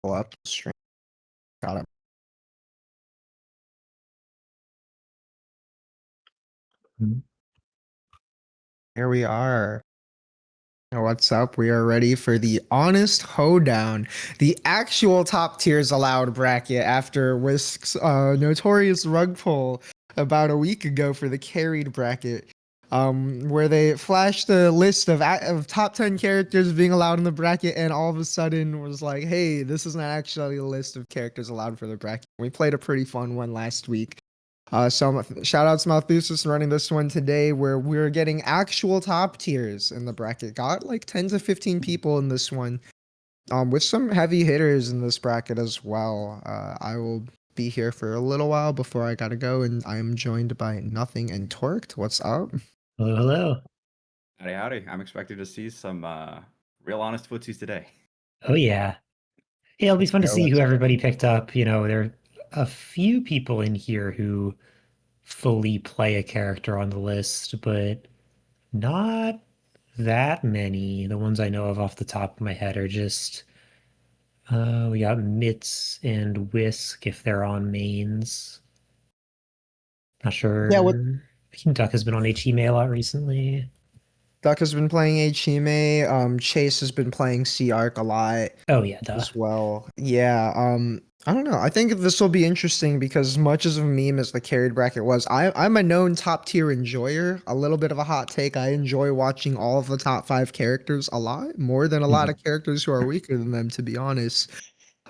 pull up the stream. Got it. Here we are. What's up? We are ready for the Honest Hoedown, the actual top tiers allowed bracket after Whisk's notorious rug pull about a week ago for the carried bracket, where they flashed a list of top 10 characters being allowed in the bracket, and all of a sudden was like, hey, this is not actually a list of characters allowed for the bracket. We played a pretty fun one last week. So shout out to Malthusis running this one today, where we're getting actual top tiers in the bracket. Got like 10 to 15 people in this one, with some heavy hitters in this bracket as well. I will be here for a little while before I gotta go, and I'm joined by Nothing and Torqued. What's up? Hello, hello. Howdy, howdy. I'm expected to see some real honest footsies today. Oh, yeah. It'll be fun to see who everybody picked up. You know, there are a few people in here who fully play a character on the list, but not that many. The ones I know of off the top of my head are just, we got Mitz and Whisk if they're on mains. Not sure. Yeah, what I think Duck has been on H-Hime a lot recently. Duck has been playing H-Hime. Chase has been playing C-Arc a lot. Oh, yeah, duh. As well. Yeah, I don't know. I think this will be interesting because as much as a meme as the carried bracket was, I'm a known top tier enjoyer. A little bit of a hot take. I enjoy watching all of the top 5 characters a lot, more than a lot of characters who are weaker than them, to be honest.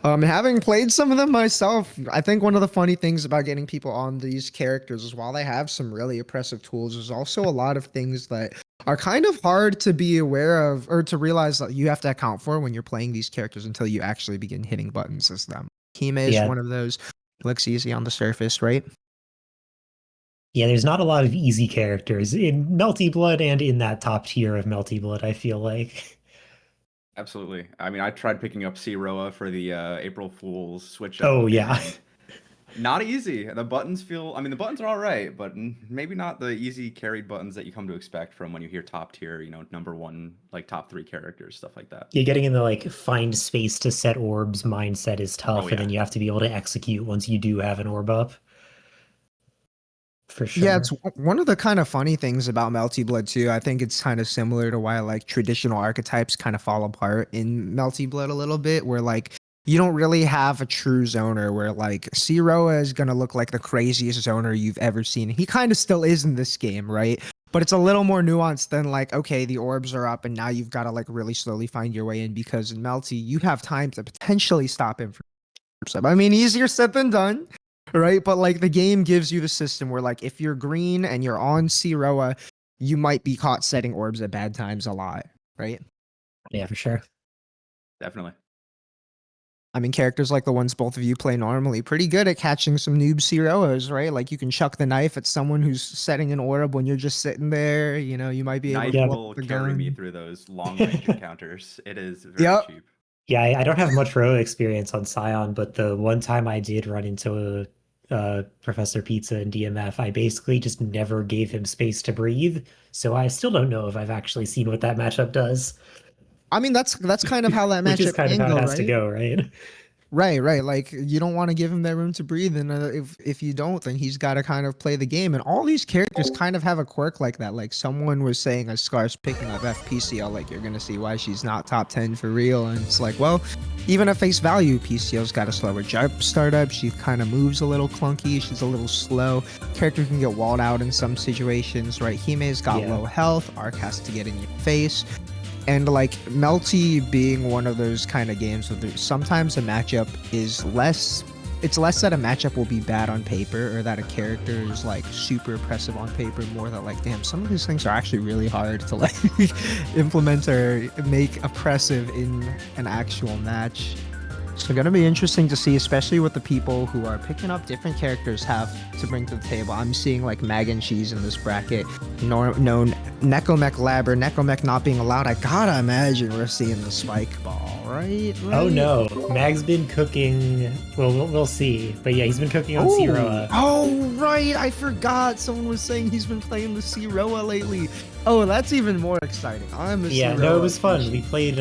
Having played some of them myself, I think one of the funny things about getting people on these characters is while they have some really oppressive tools, there's also a lot of things that are kind of hard to be aware of or to realize that you have to account for when you're playing these characters until you actually begin hitting buttons as them. Hime is one of those. Looks easy on the surface, right? Yeah, there's not a lot of easy characters in Melty Blood and in that top tier of Melty Blood, I feel like. Absolutely. I mean, I tried picking up C-Roa for the April Fool's switch up. Oh, yeah. Not easy. The buttons feel, I mean, the buttons are all right, but maybe not the easy carried buttons that you come to expect from when you hear top tier, you know, number one, like top 3 characters, stuff like that. Yeah, getting in the like find space to set orbs mindset is tough, and then you have to be able to execute once you do have an orb up. For sure. Yeah, it's one of the kind of funny things about Melty Blood too. I think it's kind of similar to why like traditional archetypes kind of fall apart in Melty Blood a little bit, where like you don't really have a true zoner where like C-Roa is gonna look like the craziest zoner you've ever seen. He kind of still is in this game, right? But it's a little more nuanced than like, okay, the orbs are up and now you've got to like really slowly find your way in, because in Melty you have time to potentially stop him from. I mean, easier said than done. Right, but like the game gives you the system where like if you're green and you're on C-Roa, you might be caught setting orbs at bad times a lot, right? Yeah, for sure. Definitely. I mean, characters like the ones both of you play normally, pretty good at catching some noob C-Roas, right? Like you can chuck the knife at someone who's setting an orb when you're just sitting there. You know, you might be able to will carry me through those long range encounters. It is very cheap. Yeah, I don't have much Roa experience on Scion, but the one time I did run into Professor Pizza in DMF, I basically just never gave him space to breathe. So I still don't know if I've actually seen what that matchup does. I mean, that's kind of how that matchup Which is kind of how it has right? to go, right? Right. Like you don't want to give him that room to breathe, and if you don't, then he's got to kind of play the game. And all these characters kind of have a quirk like that. Like someone was saying, a Scar's picking up F-PCiel, like you're gonna see why she's not top 10 for real. And it's like, well, even at face value, PCL's got a slower jump startup. She kind of moves a little clunky. She's a little slow. Character can get walled out in some situations, right? Hime's got low health. Arc has to get in your face. And like Melty being one of those kind of games where sometimes a matchup is less, it's less that a matchup will be bad on paper or that a character is like super oppressive on paper, more that like, damn, some of these things are actually really hard to like implement or make oppressive in an actual match. So gonna be interesting to see, especially what the people who are picking up different characters have to bring to the table. I'm seeing like Mag and Cheese in this bracket, known Necomech Labber, Necomech not being allowed. I gotta imagine we're seeing the Spike Ball, right? Oh no, Mag's been cooking. Well, we'll see. But yeah, he's been cooking on C-Roa. Oh right, I forgot. Someone was saying he's been playing the C-Roa lately. Oh, that's even more exciting. I'm a Yeah, C-Roa no, it was fun. We played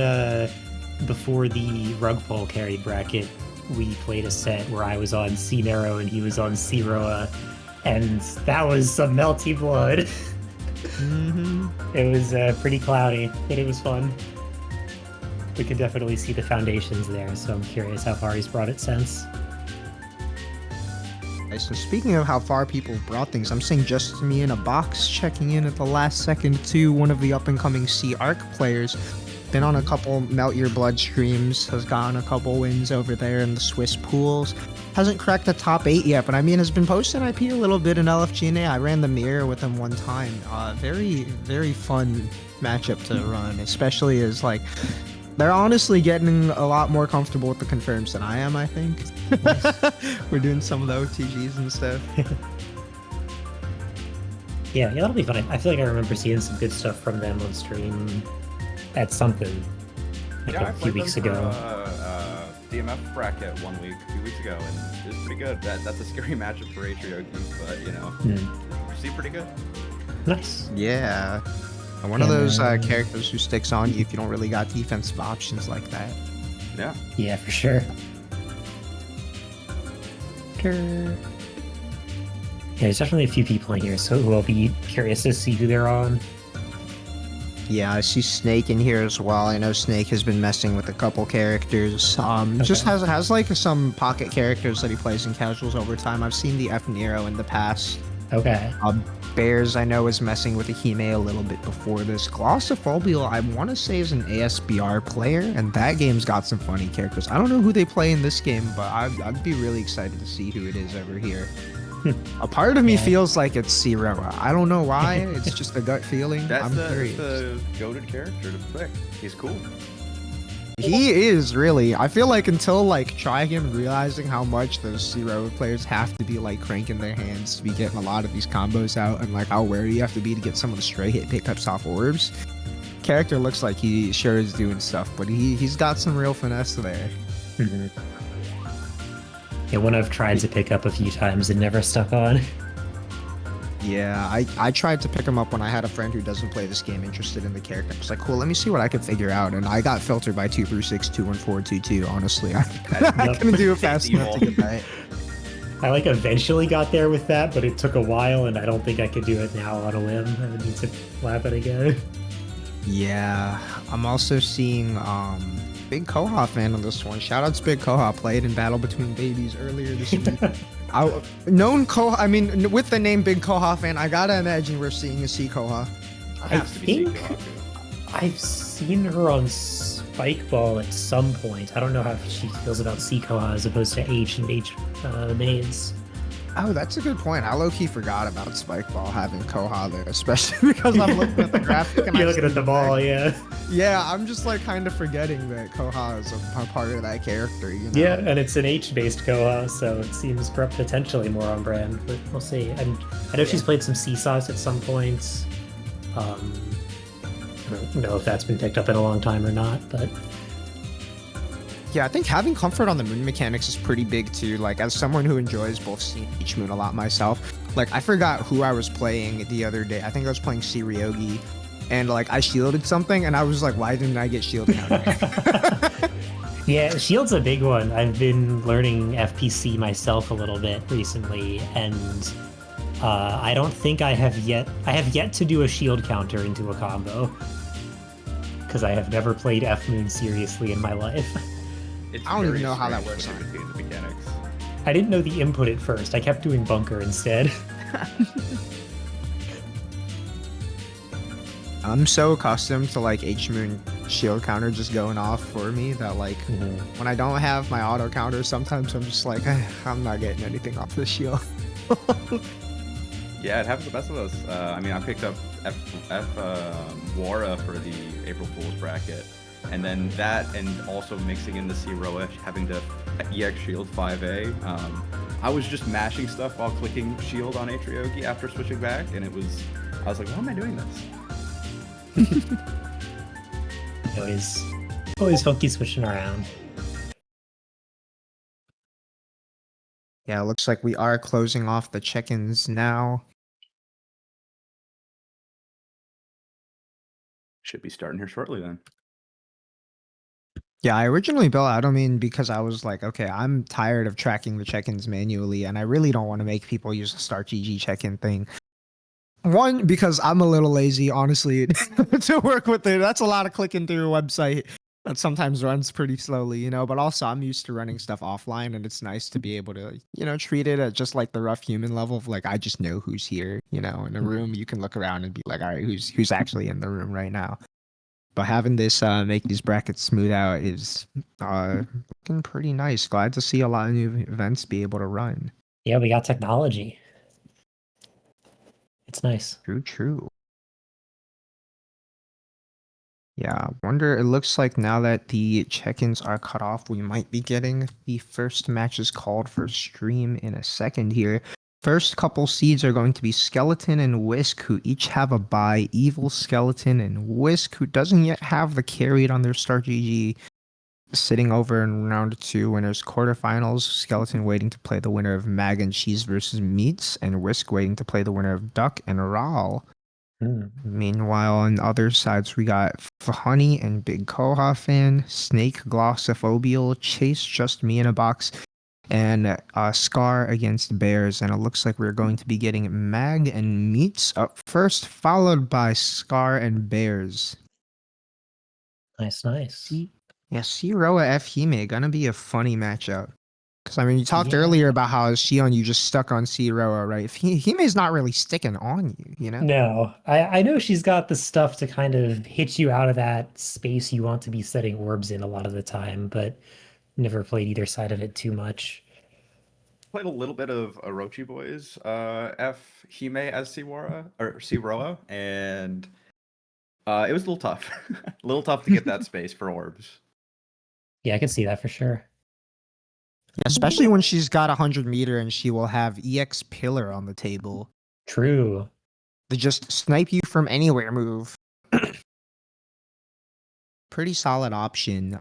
before the rug pull carried bracket, we played a set where I was on C-Nero and he was on C-Roa, and that was some melty blood. Mm-hmm. It was pretty cloudy, but it was fun. We could definitely see the foundations there, so I'm curious how far he's brought it since. Okay, so speaking of how far people have brought things, I'm seeing Just Me in a Box checking in at the last second too. One of the up-and-coming C-Arc players. Been on a couple Melt Your Blood streams, has gotten a couple wins over there in the Swiss pools. Hasn't cracked the top 8 yet, but I mean, has been posting IP a little bit in LFGNA. I ran the mirror with him one time. Very, very fun matchup to run, especially as like, they're honestly getting a lot more comfortable with the confirms than I am, I think. We're doing some of the OTGs and stuff. Yeah, that'll be fun. I feel like I remember seeing some good stuff from them on stream at something like Yeah, a few weeks ago. DMF bracket 1 week, a few weeks ago, and it was pretty good. That's a scary matchup for H-Ryogi, but you know, see, pretty good. Nice. Yeah. One of those characters who sticks on you if you don't really got defensive options like that. Yeah. Yeah, for sure. Yeah, there's definitely a few people in here, so we'll be curious to see who they're on. Yeah, I see Snake in here as well. I know Snake has been messing with a couple characters. Just has like some pocket characters that he plays in casuals over time. I've seen the F-Nero in the past. Okay. Bears, I know, is messing with a Hime a little bit before this. Glossophobial, I want to say, is an ASBR player, and that game's got some funny characters. I don't know who they play in this game, but I'd be really excited to see who it is over here. A part of me feels like it's C-Roa. I don't know why. It's just a gut feeling. That's I'm curious. the goated character to pick. He's cool. He is really. I feel like until like trying and realizing how much those C-Roa players have to be like cranking their hands to be getting a lot of these combos out, and like how wary you have to be to get some of the stray hit pickups off orbs. Character looks like he sure is doing stuff, but he's got some real finesse there. Yeah, one I've tried to pick up a few times and never stuck on. Yeah, I tried to pick him up when I had a friend who doesn't play this game interested in the character. I was like, cool, let me see what I could figure out. And I got filtered by 236, 21422, honestly. I couldn't do it fast enough to get that. I like eventually got there with that, but it took a while, and I don't think I could do it now on a whim. I would need to lap it again. Yeah, I'm also seeing Big Koha fan on this one. Shout out to Big Koha, played in Battle Between Babies earlier this week. I mean, with the name Big Koha fan, I gotta imagine we're seeing a C-Koha. I think I've seen her on Spikeball at some point. I don't know how she feels about C-Koha as opposed to H and H maids. Oh, that's a good point. I low-key forgot about Spikeball having Koha there, especially because I'm looking at the graphic and You're looking at the ball, yeah. Yeah, I'm just like kind of forgetting that Koha is a part of that character, you know? Yeah, and it's an H-based Koha, so it seems potentially more on brand, but we'll see. I know she's played some C-Sais at some point. I don't know if that's been picked up in a long time or not, but... Yeah, I think having comfort on the moon mechanics is pretty big too. Like, as someone who enjoys both Sea and H-Moon a lot myself, like, I forgot who I was playing the other day. I think I was playing C-Ryogi, and like, I shielded something, and I was like, why didn't I get shield counter? Yeah, shield's a big one. I've been learning F-PC myself a little bit recently, and I don't think I have yet to do a shield counter into a combo, because I have never played F-Moon seriously in my life. I don't even know how that works. The mechanics. I didn't know the input at first. I kept doing bunker instead. I'm so accustomed to like H-Moon shield counter just going off for me that like when I don't have my auto counter, sometimes I'm just like, I'm not getting anything off this shield. Yeah, it happens the best of us. I mean, I picked up Wara for the April Fool's bracket. And then that, and also mixing in the C-Roa, having to EX shield 5A. I was just mashing stuff while clicking shield on H-Ryogi after switching back, and I was like, why am I doing this? Always funky switching around. Yeah, it looks like we are closing off the check-ins now. Should be starting here shortly then. Yeah, I originally built Adomine because I was like, okay, I'm tired of tracking the check-ins manually, and I really don't want to make people use the Start GG check-in thing. One, because I'm a little lazy, honestly, to work with it. That's a lot of clicking through a website that sometimes runs pretty slowly, you know. But also, I'm used to running stuff offline, and it's nice to be able to, treat it at just like the rough human level of like I just know who's here, in a room. You can look around and be like, all right, who's actually in the room right now. But having this make these brackets smooth out is looking pretty nice. Glad to see a lot of new events be able to run. Yeah, we got technology. It's nice. True, true. Yeah, wonder, it looks like now that the check-ins are cut off, we might be getting the first matches called for stream in a second here. First couple seeds are going to be Skeleton and Whisk, who each have a bye. Evil Skeleton and Whisk, who doesn't yet have the carried on their Start GG, sitting over in round 2 winners quarterfinals. Skeleton waiting to play the winner of Mag and Cheese versus Meats, and Whisk waiting to play the winner of Duck and Ral. Meanwhile, on the other sides, we got Honey and Big Koha fan, Snake, Glossophobial, Chase, Just Me in a Box, and Scar against Bears. And it looks like we're going to be getting Mag and Meats up first, followed by Scar and Bears. Nice, nice. Yeah, C-Roa F-Hime, gonna be a funny matchup. Because, I mean, you talked Yeah. earlier about how Shion, you just stuck on C-Roa, right? Hime's not really sticking on you, you know? No, I know she's got the stuff to kind of hit you out of that space you want to be setting orbs in a lot of the time, but never played either side of it too much. Played a little bit of Orochi Boys, F-Hime as C-Roa, and it was a little tough. A little tough to get that space for orbs. Yeah, I can see that for sure. Especially when she's got 100-meter and she will have EX Pillar on the table. True. The just snipe you from anywhere move. Pretty solid option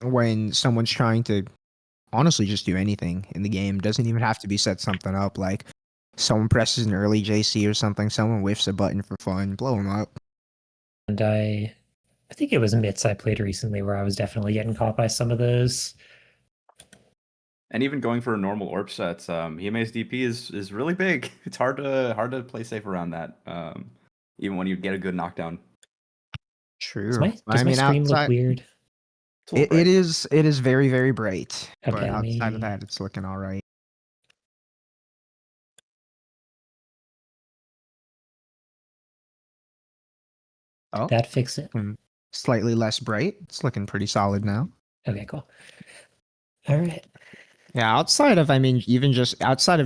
when someone's trying to honestly just do anything in the game. Doesn't even have to be set something up, like someone presses an early JC or something, someone whiffs a button for fun, blow them up. And I think it was Mitts I played recently where I was definitely getting caught by some of those. And even going for normal orb sets, Hime's DP is really big. It's hard to play safe around that, even when you get a good knockdown. True. Does my screen look weird? It is very, very bright. Okay, but outside of that, it's looking all right. Oh, that fix it? Slightly less bright. It's looking pretty solid now. Okay, cool. All right. Yeah, outside of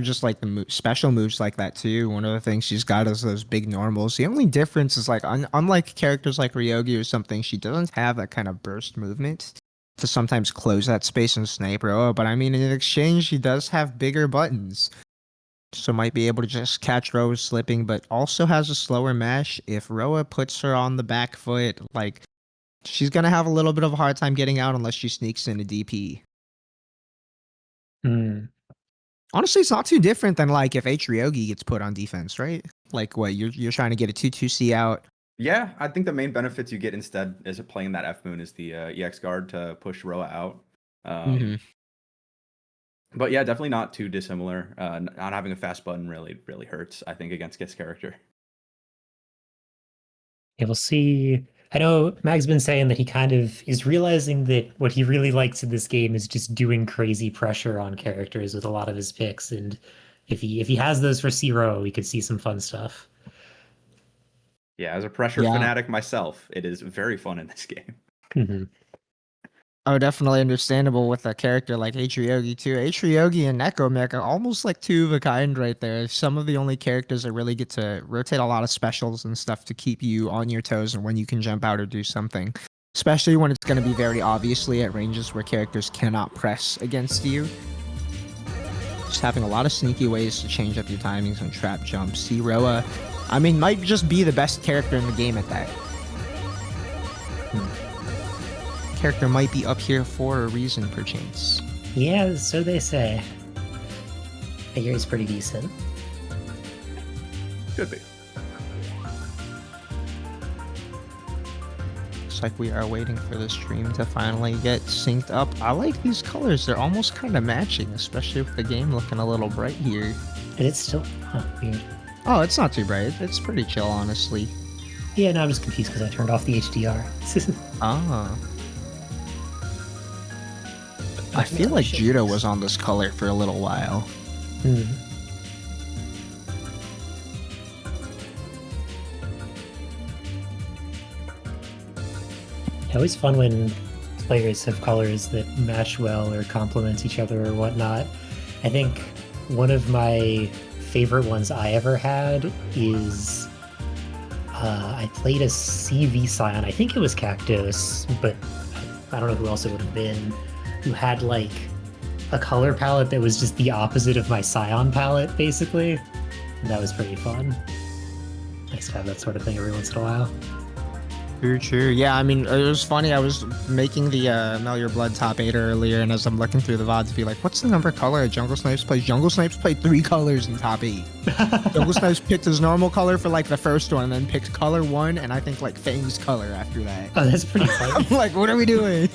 just like the special moves like that too, one of the things she's got is those big normals. The only difference is like unlike characters like Ryogi or something, she doesn't have that kind of burst movement to sometimes close that space in Snipe Roa, but I mean in exchange she does have bigger buttons. So might be able to just catch Roa slipping, but also has a slower mash. If Roa puts her on the back foot, like she's gonna have a little bit of a hard time getting out unless she sneaks in a DP. Honestly, it's not too different than like if H-Ryogi gets put on defense, right? Like what you're trying to get a 2-2C out. Yeah, I think the main benefits you get instead is playing that F Moon is the EX guard to push Roa out. But yeah, definitely not too dissimilar. Not having a fast button really hurts, I think, against Git's character. Yeah, we'll see. I know Mag's been saying that he kind of is realizing that what he really likes in this game is just doing crazy pressure on characters with a lot of his picks. And if he has those for C-Roa, we could see some fun stuff. Yeah, as a pressure fanatic myself, it is very fun in this game. Oh, definitely understandable with a character like H-Ryogi too. H-Ryogi and Nekomech are almost like two of a kind right there. Some of the only characters that really get to rotate a lot of specials and stuff to keep you on your toes and when you can jump out or do something. Especially when it's going to be very obviously at ranges where characters cannot press against you. Just having a lot of sneaky ways to change up your timings and trap jumps. C-Roa, I mean, might just be the best character in the game at that. Character might be up here for a reason, perchance. Yeah, so they say. I hear he's pretty decent. Could be. looks like we are waiting for the stream to finally get synced up. I like these colors. They're almost kind of matching, especially with the game looking a little bright here. And it's still weird. Oh, it's not too bright. It's pretty chill, honestly. Yeah, no, I'm just confused because I turned off the HDR. Ah. I feel like Judo was on this color for a little while. Hmm. Always fun when players have colors that match well or complement each other or whatnot. I think one of my favorite ones I ever had is I played a CV Scion. I think it was Cactus, but I don't know who else it would have been, who had like a color palette that was just the opposite of my Scion palette, basically. And that was pretty fun. Nice to have that sort of thing every once in a while. True. Yeah, I mean, it was funny. I was making the Mel Your Blood top 8 earlier, and as I'm looking through the VODs, be like, what's the number color Jungle Snipes plays? Jungle Snipes played 3 colors in top 8. Jungle Snipes picked his normal color for like the first one, and then picked color 1, and I think like Fang's color after that. Oh, that's pretty funny. I'm like, what are we doing?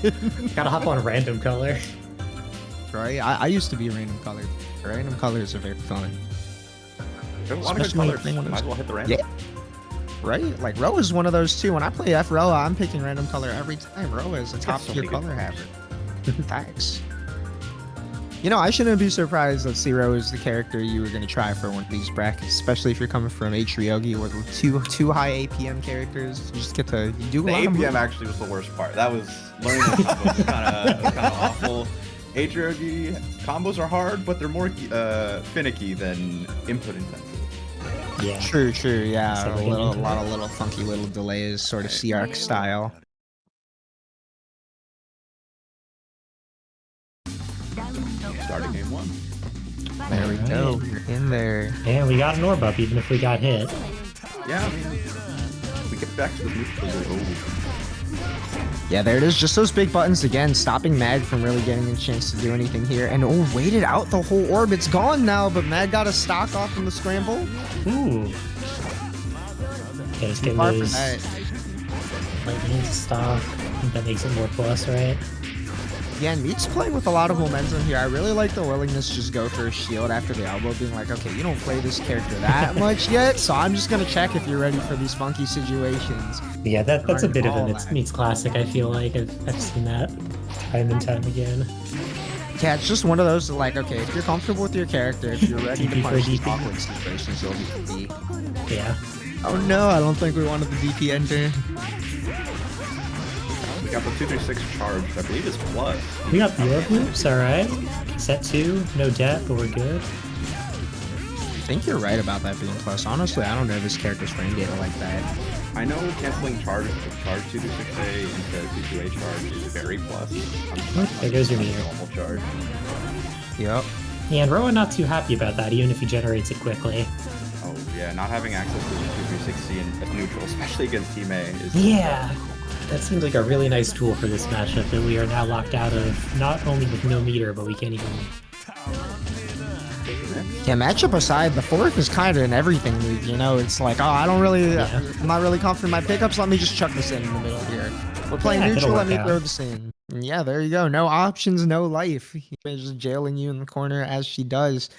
Gotta hop on a random color. Right? I used to be random color. Random colors are very fun. There's a lot of good Especially colors. if they wanna- Might as well hit the random. Yeah. Right? Like Roa is one of those too. When I play F-Roa, I'm picking random color every time. Roa is a top so tier many good color colors. haver. Thanks. You know, I shouldn't be surprised that C-Roa is the character you were going to try for one of these brackets, especially if you're coming from H-Ryogi with two high APM characters. You just get to do a The lot of APM moves. actually was the worst part. That was learning the combos was kind of awful. H-Ryogi combos are hard, but they're more finicky than input intensive. Yeah. True, yeah. So A we're getting into lot of little funky little delays, sort of C-Arc style. Starting game 1. There we go. You're in there. And we got an orb up, even if we got hit. Yeah, I mean, we get back to the neutral. Yeah, there it is. Just those big buttons again, stopping Mag from really getting a chance to do anything here. And waited out the whole orb. It's gone now, but Mag got a stock off in the scramble. Ooh. Okay, let's get Far from those that. lightning into stock. I think that makes it more plus, right? Yeah, Meat's playing with a lot of momentum here. I really like the willingness to just go for a shield after the elbow, being like, okay, you don't play this character that much yet, so I'm just gonna check if you're ready for these funky situations. Yeah, that's a bit of a All that. Meets classic, I feel like. I've seen that time and time again. Yeah, it's just one of those that, like, okay, if you're comfortable with your character, if you're ready to DP for punch these DP. awkward situations, you'll be DP. Yeah. Oh no, I don't think we wanted the DP enter. We got the 236 charge, I believe is plus. We got the orb loops, alright. Set 2, no death, but we're good. I think you're right about that being plus. Honestly, I don't know this character's frame data like that. I know canceling charge 226A into 22A charge is very plus. There goes your meter. Normal charge. Yep. Yeah, and Roa not too happy about that, even if he generates it quickly. Oh yeah, not having access to the 260 and neutral, especially against Team A, is Yeah, that seems like a really nice tool for this matchup that we are now locked out of, not only with no meter, but we can't even... Yeah, matchup aside, the fourth is kind of an everything move, you know? It's like, oh, I'm not really confident in my pickups, let me just chuck this in the middle here. We're playing Yeah, neutral, it'll let me work out. throw this in. And yeah, there you go. No options, no life. Just jailing you in the corner as she does.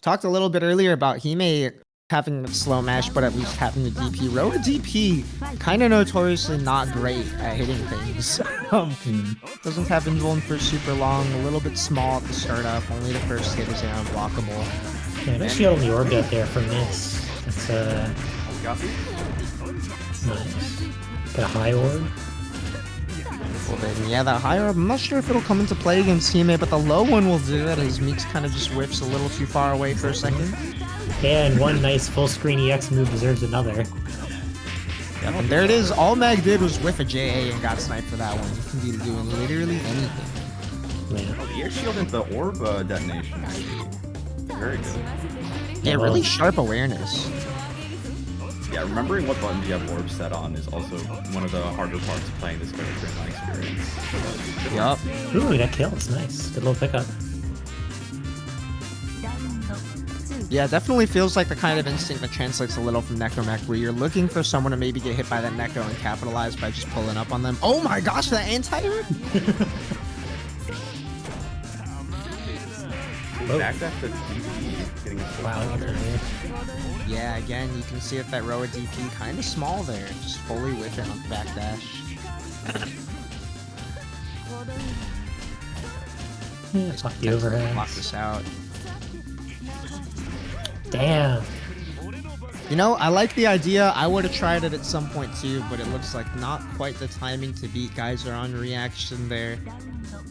Talked a little bit earlier about Hime having a slow mash, but at least having the DP. Roa DP, kind of notoriously not great at hitting things. Doesn't have invuln for super long, a little bit small at the startup, only the first hit is unblockable. Yeah, nice shield on the orb out there from this. That's got nice. Got a high orb. Well then, yeah, that higher up, I'm not sure if it'll come into play against Hime, but the low one will do it as Meeks kind of just whiffs a little too far away for a second. And one nice full screen EX move deserves another. Yep, and there it is. All Mag did was whiff a JA and got sniped for that one. You can be doing literally anything. Man. Oh, the air shield into the orb detonation actually. Very good. Yeah, really sharp awareness. Yeah, remembering what buttons you have orb set on is also one of the harder parts of playing this character in my experience. Yup. Ooh, that kills. Nice. Good little pickup. Yeah, it definitely feels like the kind of instinct that translates a little from Necromech, where you're looking for someone to maybe get hit by that Necro and capitalize by just pulling up on them. Oh my gosh, that anti-hurt? Back at the DP, getting a Wow. Yeah, again, you can see that Roa DP kind of small there, just fully with it on the backdash. Yeah, fuck the overhead. Lock this out. Damn. You know, I like the idea. I would have tried it at some point too, but it looks like not quite the timing to beat. Guys are on reaction there.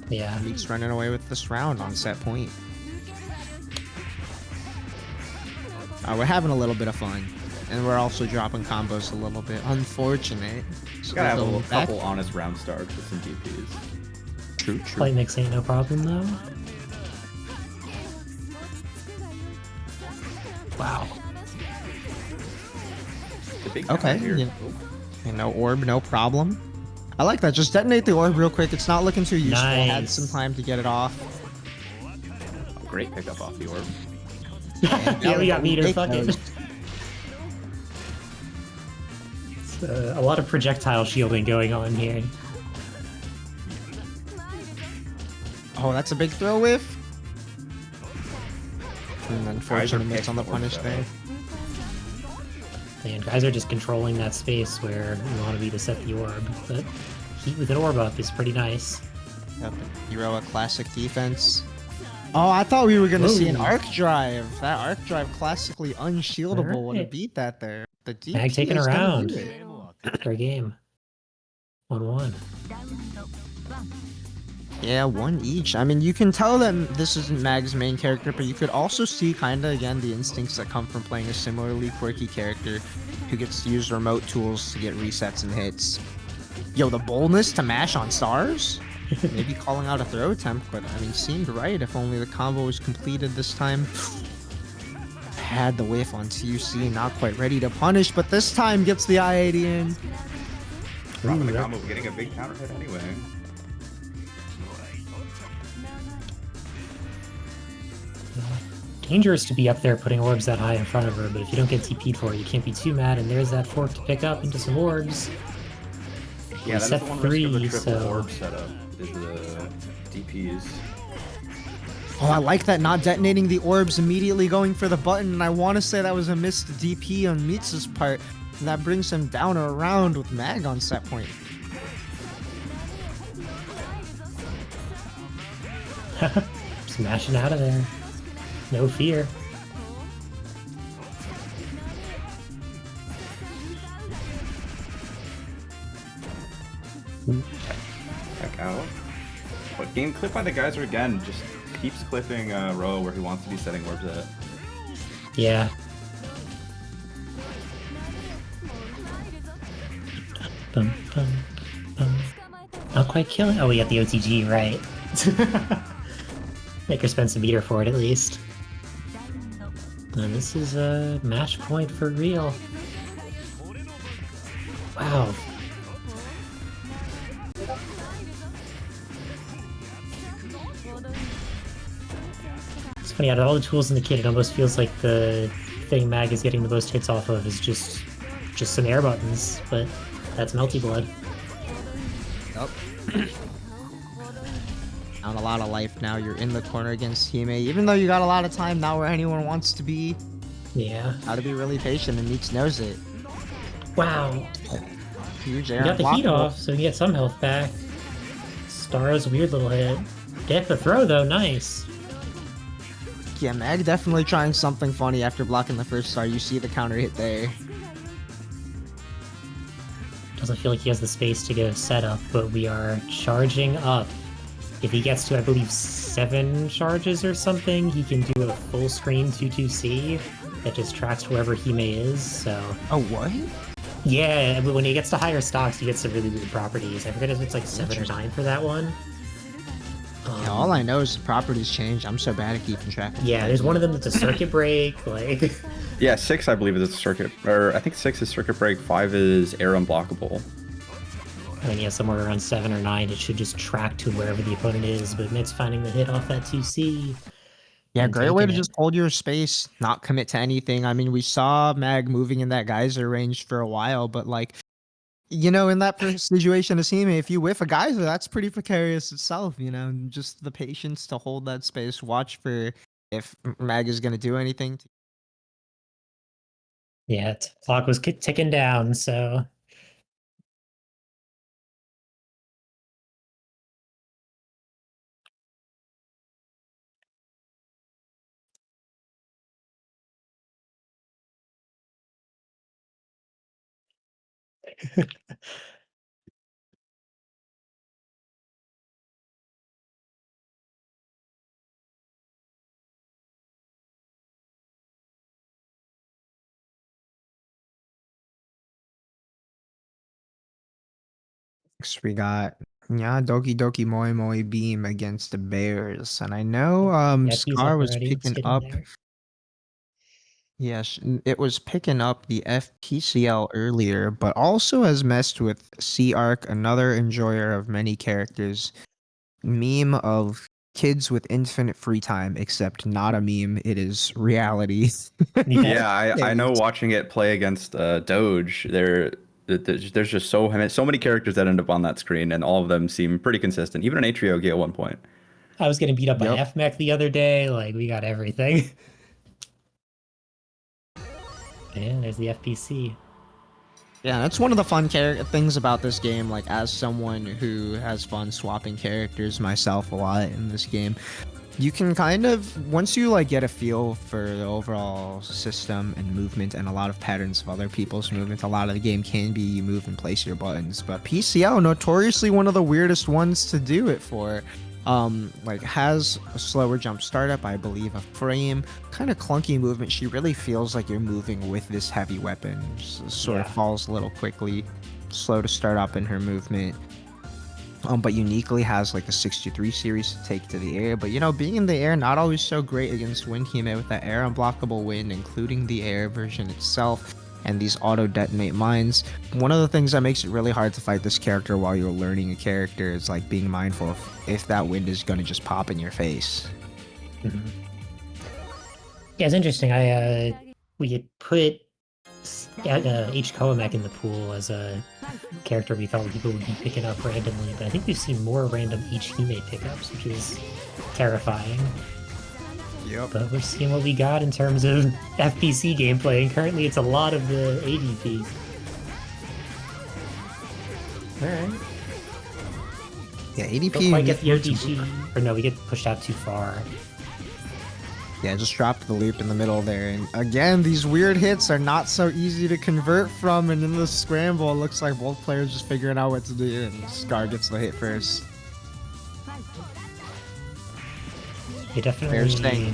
Yeah. Meek's running away with this round on set point. We're having a little bit of fun. And we're also dropping combos a little bit. Unfortunate. So Gotta have a little couple honest round starts with some DPs. True. Play mix ain't no problem though. Wow. The big Okay. here. You know, orb, no problem. I like that. Just detonate the orb real quick. It's not looking too useful. Had Nice. some time to get it off. Great pickup off the orb. Yeah, we got meter. Take Fuck it. those. It's, a lot of projectile shielding going on here. Oh, that's a big throw whiff. And unfortunate miss pissed on the for punish that. there. And guys are just controlling that space where you want to be to set the orb. But heat with an orb up is pretty nice. Yep. C-Roa classic defense. Oh, I thought we were going to see an Ooh. arc drive. That arc drive classically unshieldable would have Alright. beat that there. The DP Mag taking is a gonna round. do it. Fair game. 1-1. Yeah, one each. I mean, you can tell that this isn't Mag's main character, but you could also see kind of, again, the instincts that come from playing a similarly quirky character who gets to use remote tools to get resets and hits. Yo, the boldness to mash on stars? Maybe calling out a throw attempt, but I mean, seemed right if only the combo was completed this time. Had the whiff on TUC, not quite ready to punish, but this time gets the I-80 in. Dropping the that- combo, getting a big counter hit anyway. Dangerous to be up there putting orbs that high in front of her, but if you don't get TP'd for it, you can't be too mad. And there's that fork to pick up into some orbs. Yeah, that's set the one risk of the 3, triple so- orb setup, is the DPs. Oh, I like that, not detonating the orbs, immediately going for the button, and I want to say that was a missed DP on Meets' part, and that brings him down or around with Mag on set point. Smashing out of there. No fear. Check out. But game clip by the geyser again just keeps clipping Roa where he wants to be setting orbs at. Yeah. Bum, bum, bum. Not quite killing. Oh, we got the OTG, right. Make her spend some meter for it at least. And this is a match point for real. Wow. It's funny, out of all the tools in the kit, it almost feels like the thing Mag is getting the most hits off of is just some air buttons, but that's Melty Blood. Yep. Down a lot of life now. You're in the corner against Hime. Even though you got a lot of time, not where anyone wants to be. Yeah. Gotta be really patient, and Meeks knows it. Wow. Huge We air got the heat unblockable. off, so we get some health back. Star's weird little hit. Get the throw though, nice. Yeah, Mag definitely trying something funny after blocking the first star. You see the counter hit there. Doesn't feel like he has the space to go setup, but we are charging up. If he gets to, I believe, 7 charges or something, he can do a full screen 2-2C that just tracks wherever Hime is, so... Oh, what? Yeah, but when he gets to higher stocks, he gets some really weird properties. I forget if it's like 7 or 9 for that one. Yeah, all I know is the properties change. I'm so bad at keeping track of Yeah, there's one of them that's a circuit break, like... Yeah, 6 I believe is a circuit, or I think 6 is circuit break, 5 is air unblockable. I mean, yeah, somewhere around 7 or 9, it should just track to wherever the opponent is, but Mitt's finding the hit off that 2C. Yeah, and great way to taking it. just hold your space, not commit to anything. I mean, we saw Mag moving in that geyser range for a while, but like, in that situation of Hime, if you whiff a geyser, that's pretty precarious itself, and just the patience to hold that space, watch for if Mag is going to do anything. Yeah, clock was ticking down, so Next, we got Doki Doki Moi Moi Beam against the Bears, and I know yeah, he's Scar up was already. Let's picking get in up. there. Yes, it was picking up the F-PCiel earlier, but also has messed with C-Arc, another enjoyer of many characters. Meme of kids with infinite free time, except not a meme, it is reality. Yeah. Yeah, I know Yes. watching it play against Doge, there's just so many characters that end up on that screen, and all of them seem pretty consistent. Even an Atriogi at one point. I was getting beat up by Yep. F-Mech the other day. Like, we got everything. And there's the FPC. Yeah, that's one of the fun things about this game. Like, as someone who has fun swapping characters myself a lot in this game, you can kind of, once you like get a feel for the overall system and movement and a lot of patterns of other people's movement, a lot of the game can be you move and place your buttons. But PCL, notoriously one of the weirdest ones to do it for. Like has a slower jump startup, I believe, a frame, kind of clunky movement. She really feels like you're moving with this heavy weapon. Sort of falls a little quickly, slow to start up in her movement. But uniquely has like a 63 series to take to the air. But being in the air, not always so great against Wind Hime with that air unblockable wind, including the air version itself and these auto detonate mines. One of the things that makes it really hard to fight this character while you're learning a character is like being mindful of if that wind is going to just pop in your face. Mm-hmm. Yeah, it's interesting. We had put H-Kohamech in the pool as a character we thought people would be picking up randomly, but I think we've seen more random H-Hime pickups, which is terrifying. Yep. But we're seeing what we got in terms of FPC gameplay, and currently it's a lot of the ADP. Alright. Yeah, ADP. Don't quite get the ODG. Or no, we get pushed out too far. Yeah, just dropped the loop in the middle there. And again, these weird hits are not so easy to convert from. And in the scramble, it looks like both players just figuring out what to do. And Scar gets the hit first. You definitely...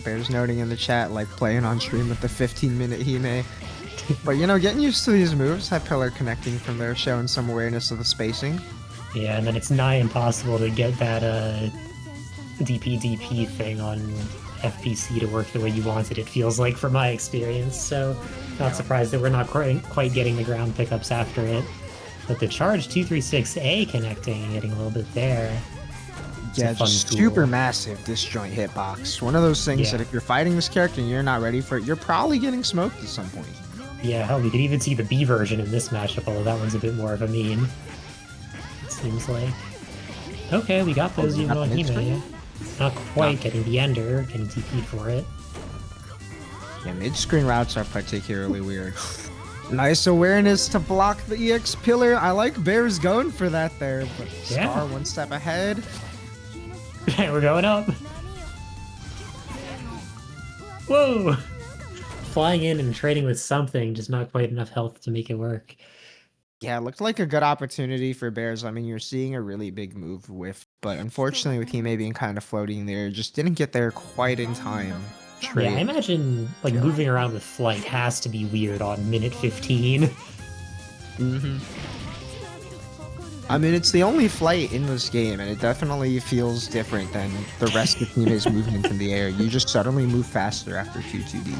Bears noting in the chat, like playing on stream with the 15-minute Hime. But getting used to these moves, that pillar connecting from there, showing some awareness of the spacing. Yeah, and then it's nigh impossible to get that DP thing on FPC to work the way you wanted, it feels like, from my experience. So, not surprised that we're not quite getting the ground pickups after it. But the charge 236A connecting and getting a little bit there. Yeah, just super massive disjoint hitbox. One of those things that if you're fighting this character and you're not ready for it, you're probably getting smoked at some point. Yeah, hell, we could even see the B version in this matchup, although that one's a bit more of a meme. It seems like. Okay, we got those even on Hime. Not quite getting the Ender, getting TP for it. Yeah, mid-screen routes are particularly weird. Nice awareness to block the EX pillar. I like Bears going for that there, but Scar one step ahead. We're going up. Whoa! Flying in and trading with something, just not quite enough health to make it work. Yeah, it looked like a good opportunity for Bears. I mean, you're seeing a really big move whiff, but unfortunately with Hime being kind of floating there, just didn't get there quite in time. Yeah, I imagine like moving around with flight has to be weird on minute 15. Mm-hmm. I mean, it's the only flight in this game, and it definitely feels different than the rest of Hime's movement in the air. You just suddenly move faster after Q2D.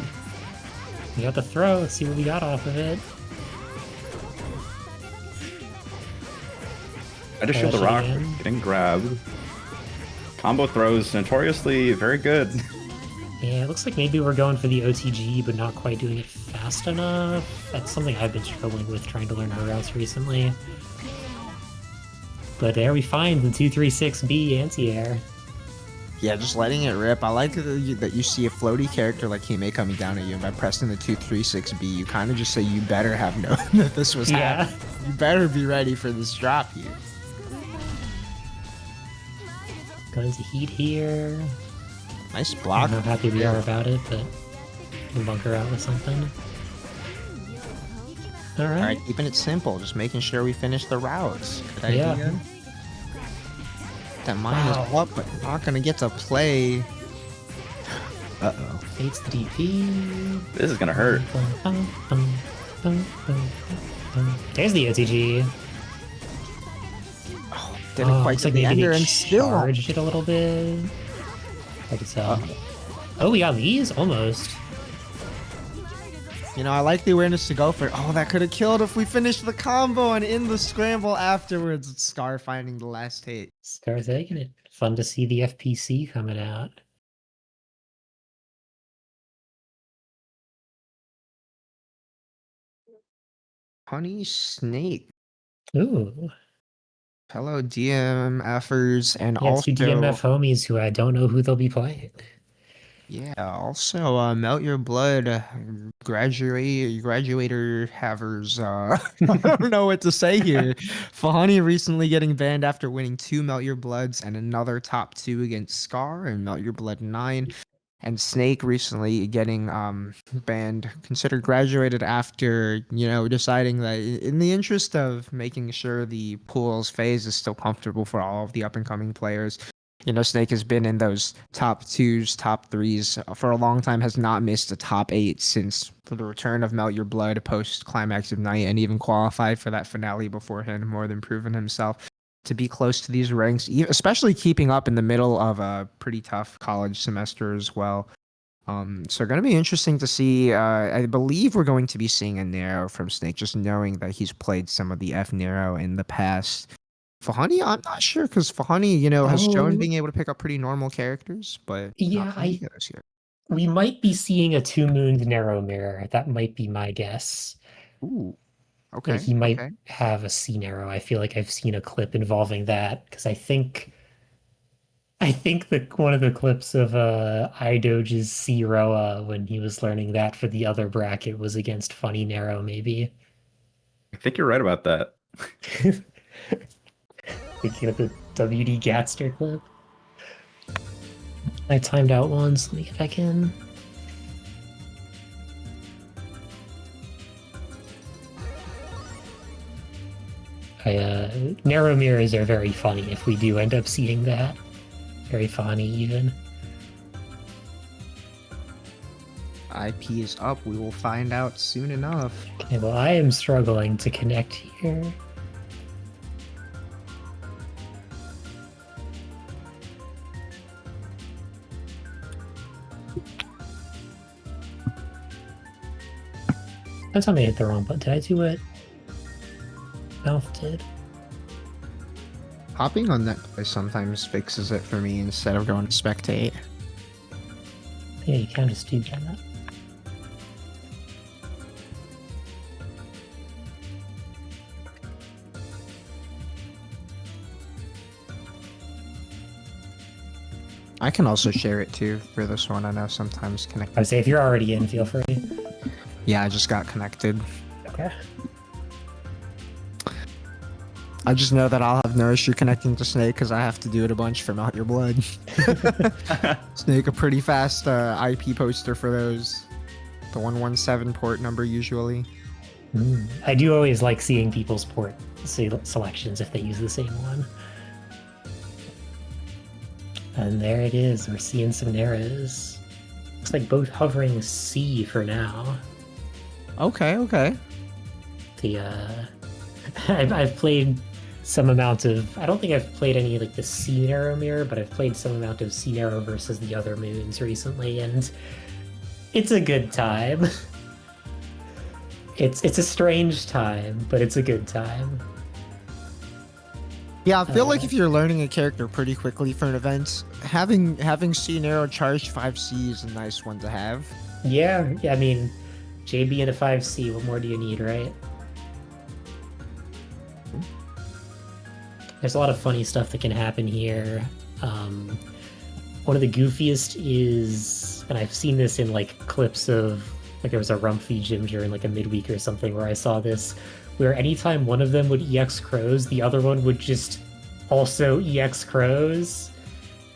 We got the throw. Let's see what we got off of it. I just shield the rock, Again. getting grabbed. Combo throws notoriously very good. Yeah, it looks like maybe we're going for the OTG, but not quite doing it fast enough. That's something I've been struggling with trying to learn our routes recently. But there we find the 236B anti-air. Yeah, just letting it rip. I like that you see a floaty character like Hime coming down at you, and by pressing the 236B, you kind of just say you better have known that this was happening. You better be ready for this drop here. Guns of heat here. Nice I block. don't know how happy we are about it, but we'll bunker out with something. All right. Alright, keeping it simple, just making sure we finish the routes. Good idea. Yeah. That mine is up, but not gonna get to play. Uh-oh. Fates the DP. This is gonna hurt. There's the OTG. Oh, didn't quite looks get like the maybe ender they and still. charged it a little bit. I can tell. Oh, we got these? Almost. You know, I like the awareness to go for it. Oh, that could have killed if we finished the combo and in the scramble afterwards. It's Scar finding the last hit. Scar taking it. Fun to see the F-PC coming out. Honey Snake. Ooh. Hello, DMFers, and Yeah, also two DMF homies who I don't know who they'll be playing. also Melt Your Blood graduator havers. I don't know what to say here. Fahani recently getting banned after winning 2 Melt Your Bloods and another top 2 against Scar and Melt Your Blood 9. And Snake recently getting banned, considered graduated after, deciding that in the interest of making sure the pool's phase is still comfortable for all of the up-and-coming players. Snake has been in those top 2s, top 3s for a long time, has not missed a top 8 since the return of Melt Your Blood post-Climax of Night, and even qualified for that finale beforehand, more than proven himself to be close to these ranks, especially keeping up in the middle of a pretty tough college semester as well. So going to be interesting to see. I believe we're going to be seeing a Nero from Snake, just knowing that he's played some of the F-Nero in the past. Fahani, I'm not sure, because Fahani, has shown being able to pick up pretty normal characters, but yeah, we might be seeing a two-mooned Nero mirror. That might be my guess. Ooh, okay. Like he might have a C-Nero. I feel like I've seen a clip involving that, because I think that one of the clips of iDoge's C-Roa when he was learning that for the other bracket was against Funny Nero, maybe. I think you're right about that. Thinking of the WD Gatster clip. I timed out once. Let me get back in. Narrow mirrors are very funny if we do end up seeing that. Very funny, even. IP is up. We will find out soon enough. Okay, well, I am struggling to connect here. Don't tell me I hit the wrong button. Did I do it? Mouth did. Hopping on that place sometimes fixes it for me instead of going to spectate. Yeah, you can just do that. I can also share it too for this one. I know sometimes connect. I'd say if you're already in, feel free. Yeah, I just got connected. Okay. I just know that I'll have no issue connecting to Snake because I have to do it a bunch for Melt Your Blood. Snake, a pretty fast IP poster for those. The 117 port number usually. I do always like seeing people's port selections if they use the same one. And there it is. We're seeing some Neros. Looks like both hovering C for now. Okay. The I've played some amount of. I don't think I've played any like the C-Nero mirror, but I've played some amount of C-Nero versus the other moons recently, and it's a good time. It's a strange time, but it's a good time. Yeah, I feel like if you're learning a character pretty quickly for an event, having C-Nero charge 5C is a nice one to have. Yeah, I mean, JB and a 5C, what more do you need, right? There's a lot of funny stuff that can happen here. One of the goofiest is, and I've seen this in like clips of, like there was a Rumpy gym during like a midweek or something where I saw this, where anytime one of them would EX Crows, the other one would just also EX Crows,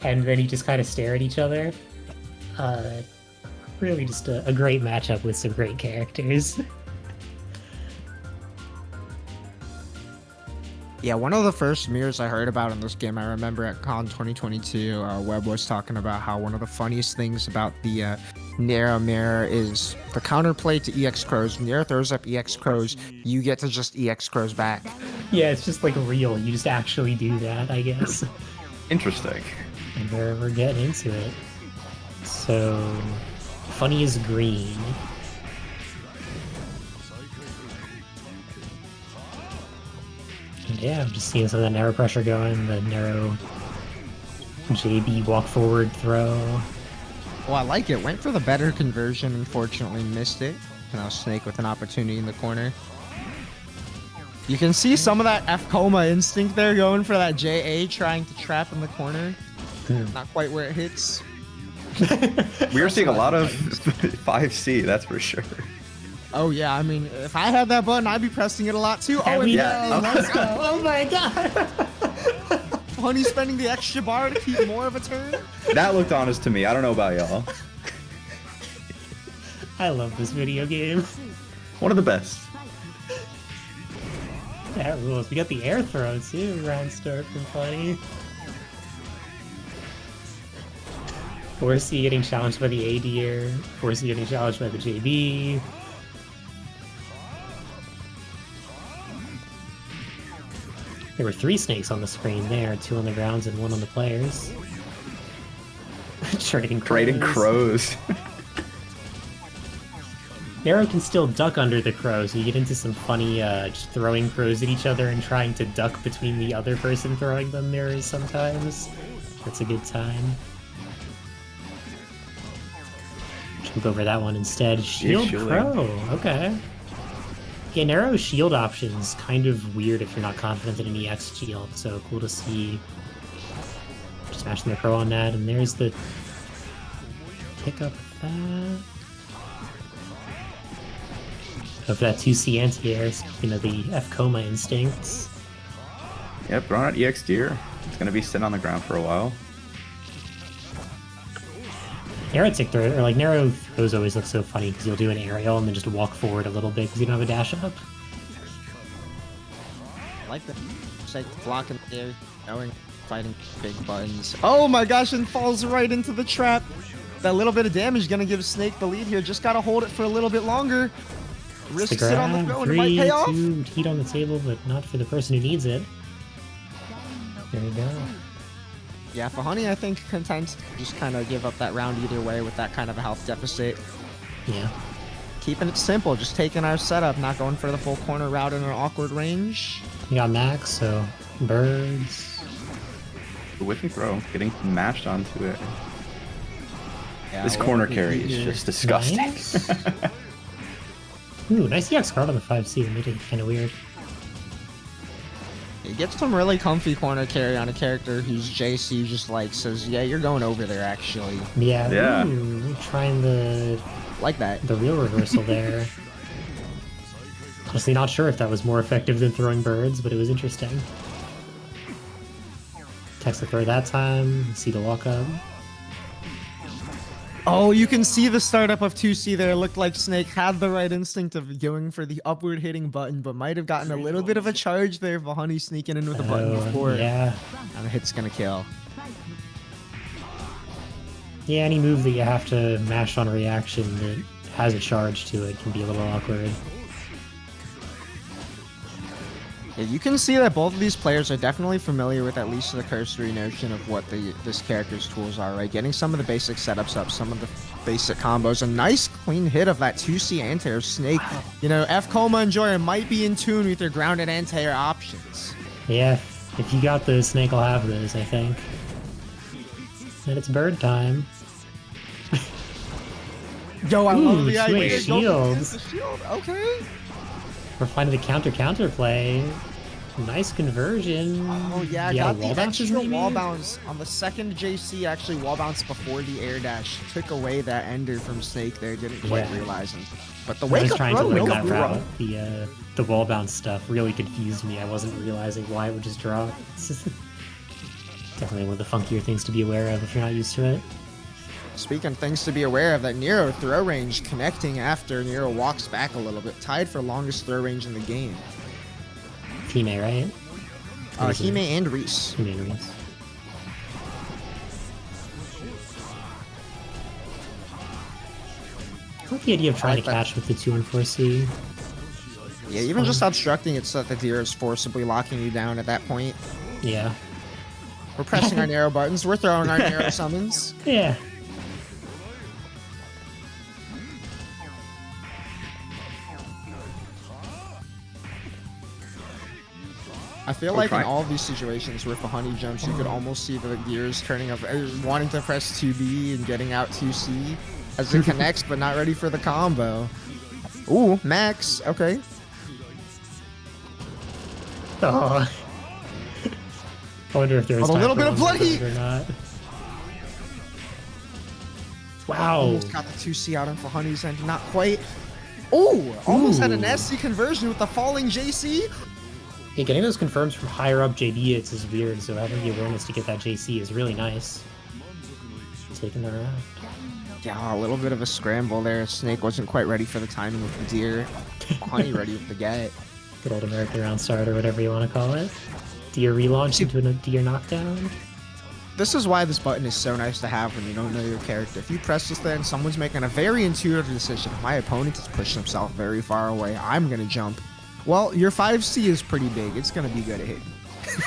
and then you just kind of stare at each other. Really just a great matchup with some great characters. Yeah, one of the first mirrors I heard about in this game, I remember at Con 2022, Webb was talking about how one of the funniest things about the Nero mirror is the counterplay to EX Crows. Nero throws up EX Crows, you get to just EX Crows back. Yeah, it's just like real. You just actually do that, I guess. Interesting. And we're getting into it. So, funny is green. And yeah, I'm just seeing some of the Nero pressure going, the Nero JB walk forward throw. Well, I like it. Went for the better conversion, unfortunately missed it. Now Snake with an opportunity in the corner. You can see some of that F-Koma instinct there, going for that JA, trying to trap in the corner. Not quite where it hits. We are seeing a lot of 5C, that's for sure. Oh yeah, I mean, if I had that button, I'd be pressing it a lot too. Oh, and yeah. Let's go! Oh my god! Honey spending the extra bar to keep more of a turn. That looked honest to me. I don't know about y'all. I love this video game. One of the best. That rules. We got the air throw too. Round start from Funny. 4C getting challenged by the A deer. 4C getting challenged by the JB. There were 3 snakes on the screen there, 2 on the grounds and 1 on the players. Trading crows. Nero can still duck under the crows, so you get into some funny just throwing crows at each other and trying to duck between the other person throwing them mirrors sometimes. That's a good time. Jump over that one instead. Shield Crow, okay. Yeah, Nero shield options kind of weird if you're not confident in an EX shield, so cool to see. Just smashing the Crow on that, and there's the pick up of that. Go for that 2C anti-air, speaking of the F-Koma instincts. Yep, throwing out EX Deer. It's going to be sitting on the ground for a while. Nero tick throw, or like Nero throws always look so funny because you'll do an aerial and then just walk forward a little bit because you don't have a dash up. I like that. It's like blocking there, going, fighting big buttons. Oh my gosh, and falls right into the trap. That little bit of damage gonna give Snake the lead here. Just gotta hold it for a little bit longer. Risks it on the throw and it might pay off. 2 heat on the table, but not for the person who needs it. There you go. Yeah, for Honey, I think content just kind of give up that round either way with that kind of a health deficit. Yeah. Keeping it simple, just taking our setup, not going for the full corner route in an awkward range. You got Max, so birds. The whiffing throw, getting mashed onto it. Yeah, This corner carry is just disgusting. Nice. Ooh, nice EX card on the 5C that made it kind of weird. He gets some really comfy corner carry on a character whose JC just like says, yeah, you're going over there actually. Yeah. Ooh, trying the Like that. the real reversal there. Honestly, not sure if that was more effective than throwing birds, but it was interesting. Text the throw that time. See the walk up. Oh, you can see the startup of 2C there. It looked like Snake had the right instinct of going for the upward hitting button, but might have gotten a little bit of a charge there for Honey sneaking in with the button before. Yeah. And the hit's gonna kill. Yeah, any move that you have to mash on a reaction that has a charge to it can be a little awkward. Yeah, you can see that both of these players are definitely familiar with at least the cursory notion of what this character's tools are, right? Getting some of the basic setups up, some of the basic combos. A nice clean hit of that 2C anti-air. Snake, you know, F-Koma and Joyer might be in tune with their grounded anti-air options. Yeah, If you got this, Snake will have this, I think. And it's bird time. Yo, I love the switch idea. shields. The shield. Okay. We're finding the counter play. Nice conversion. Oh yeah, Yeah, got wall the bounces extra wall maybe? bounce on the second JC. Actually, wall bounce before the air dash took away that ender from Snake. There, didn't quite Yeah. realize him. But the I wake was up trying to throw, learn no that throw. route. The wall bounce stuff really confused me. I wasn't realizing why it would just drop. Definitely one of the funkier things to be aware of if you're not used to it. Speaking of things to be aware of, that Nero throw range connecting after Nero walks back a little bit, tied for longest throw range in the game. Hime, right? Or is it Hime and Reese. Hime and Reese. I like the idea of trying like to that. catch with the 2 and 4C. Yeah, even just obstructing it so that the deer is forcibly locking you down at that point. Yeah. We're pressing our Nero buttons. We're throwing our Nero summons. Yeah. I feel like in all of these situations where for honey jumps, you could almost see the gears turning up, wanting to press 2B and getting out 2C as it connects, but not ready for the combo. Ooh, Max. Okay. Oh. I wonder if there was A time little for bit of one bloody- or not. Wow. Almost got the 2C out on for honey's end. Not quite. Ooh, almost had an Ooh. SC conversion with the falling JC. Yeah, getting those confirms from higher up JD hits is weird, so having the awareness to get that JC is really nice. Taking the round. Yeah, a little bit of a scramble there. Snake wasn't quite ready for the timing with the deer. Honey ready with the get. Good old American round start or whatever you want to call it. Deer relaunch into a deer knockdown. This is why this button is so nice to have when you don't know your character. If you press this thing, someone's making a very intuitive decision. My opponent has pushed himself very far away. I'm going to jump. Well, your 5C is pretty big. It's going to be good at hitting.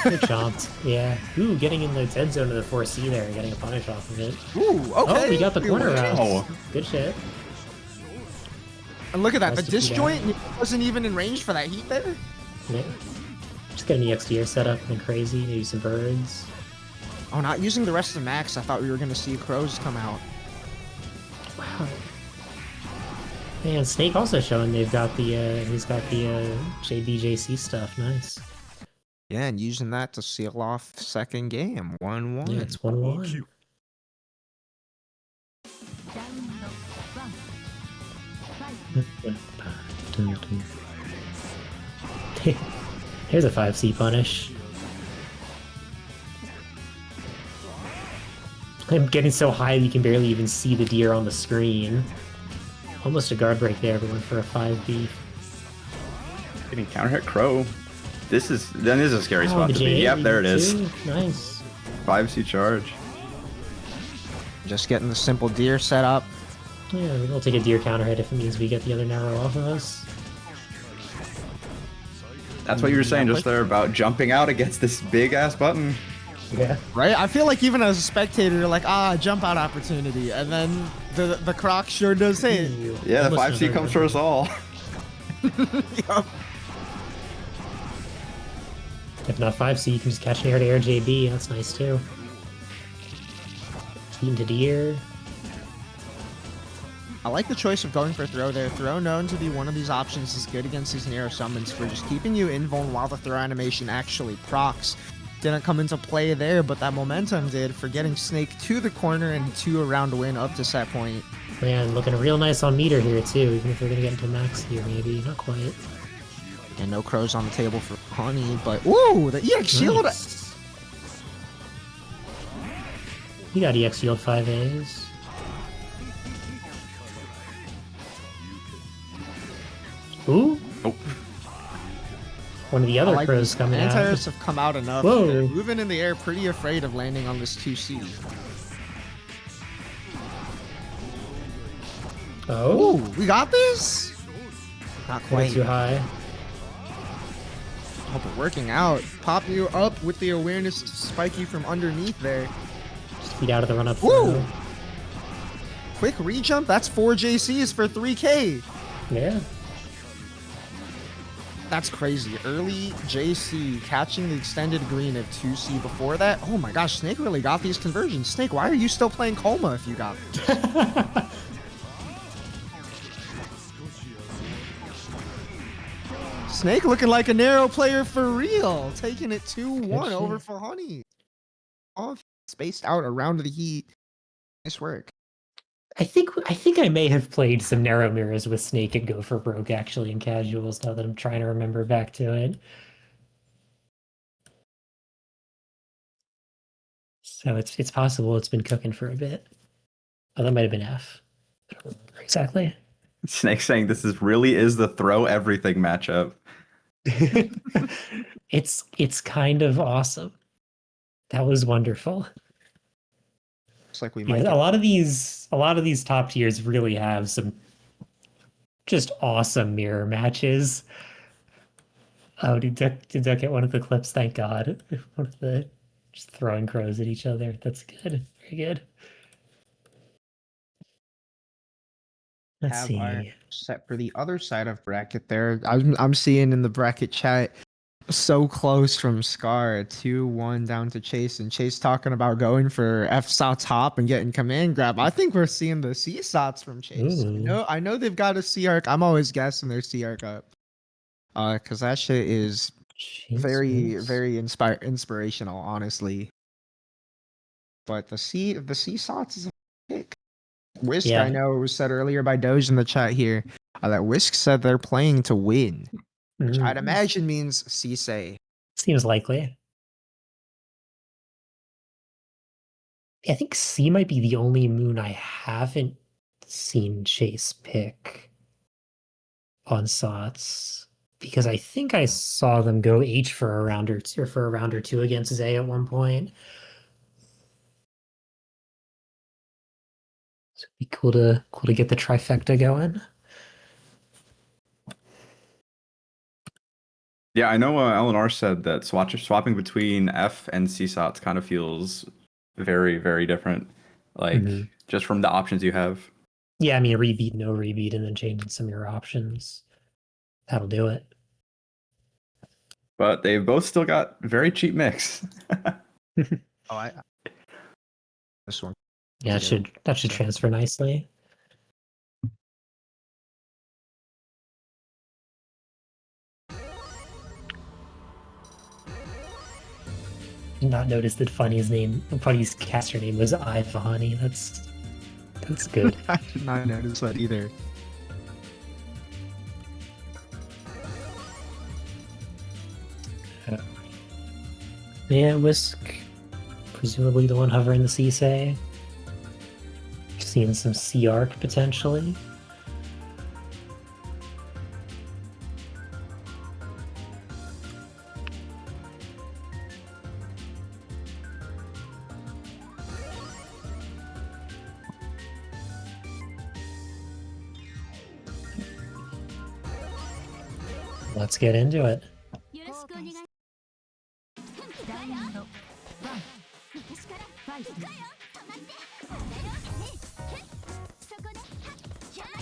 Good chomped. Yeah. Ooh, getting in the dead zone of the 4C there and getting a punish off of it. Ooh, okay. Oh, we got the corner round. Wow. Good shit. And look at that. The Nice to see that. disjoint wasn't even in range for that heat there. Yeah. Just get an EXDR set up and crazy, maybe some birds. Oh, not using the rest of the max. I thought we were going to see crows come out. Wow. Man, Snake also showing they've got the he's got the JBJC stuff. Nice. Yeah, and using that to seal off second game. 1-1. Yeah, it's 1-1. Here's a 5C punish. I'm getting so high that you can barely even see the deer on the screen. Almost a guard break there, but went for a 5B. Getting counter hit crow. This is a scary Oh, spot the to be. Yep, there it is. J82. Nice. 5C charge. Just getting the simple deer set up. Yeah, we'll take a deer counter hit if it means we get the other Nero off of us. That's what you were saying just there about jumping out against this big ass button. Yeah. Right? I feel like even as a spectator, you're like, jump out opportunity. And then the croc sure does hit. Yeah, the Almost 5C another comes for us all. Yup. If not 5C, you can just catch an air-to-air JB. That's nice too. Heat into deer. I like the choice of going for throw there. Throw known to be one of these options is good against these Nero summons for just keeping you invuln while the throw animation actually procs. Didn't come into play there, but that momentum did for getting Snake to the corner and to a round win up to set point. Man, looking real nice on meter here too, even if we're gonna get into max here maybe. Not quite. And no crows on the table for Honey, but ooh, the EX shield. Nice. You got EX shield 5As. Ooh, Oh, one of the other I like crows these coming out. anti-airs have come out enough. Whoa. They're moving in the air, pretty afraid of landing on this 2C. Oh, Ooh, we got this? Not way quite. too high. Oh, but working out. Pop you up with the awareness to spike you from underneath there. Just feed out of the run up. Woo! throw. Quick re-jump. That's 4 JCs for 3K. Yeah. That's crazy. Early JC catching the extended green of 2C before that. Oh my gosh, Snake really got these conversions. Snake, why are you still playing Coma if you got it? Snake looking like a Nero player for real. Taking it 2-1 over for Honey. All spaced out around the heat. Nice work. I think I may have played some Narrow Mirrors with Snake and Go for Broke actually in casuals now that I'm trying to remember back to it. So it's possible it's been cooking for a bit. Oh, that might have been F. I don't remember exactly. Snake saying this really is the throw everything matchup. It's kind of awesome. That was wonderful. Looks like we might. Yeah, a lot of these top tiers really have some just awesome mirror matches. Oh, did Duck get one of the clips? Thank God. One of the just throwing crows at each other. That's good. Very good. Let's Have see. our set for the other side of bracket there. I'm seeing in the bracket chat so close from Scar 2-1 down to Chase, and Chase talking about going for F-PCiel top and getting command grab. I think we're seeing the C-Sots from Chase. I know they've got a C-Arc. I'm always guessing their C-Arc up. Cause that shit is very inspirational, honestly. But the C-Sots is a pick. Whisk, Yeah. I know it was said earlier by Doge in the chat here that Whisk said they're playing to win, which I'd imagine means C-Sei. Seems likely. I think C might be the only moon I haven't seen Chase pick on Sots, because I think I saw them go H for a round or two against Zay at one point. So it'd be cool to get the trifecta going. Yeah, I know LNR said that swapping between F and C-Sots kind of feels very, very different. Like, just from the options you have. Yeah, I mean, rebeat, no rebeat, and then changing some of your options. That'll do it. But they've both still got very cheap mix. This one. Yeah, that should transfer nicely. Did not notice that Funny's caster name was Ivani. That's good. I did not notice that either. Yeah, Whisk, presumably the one hovering the C-Sei. Seeing some C-Arc potentially. Let's get into it.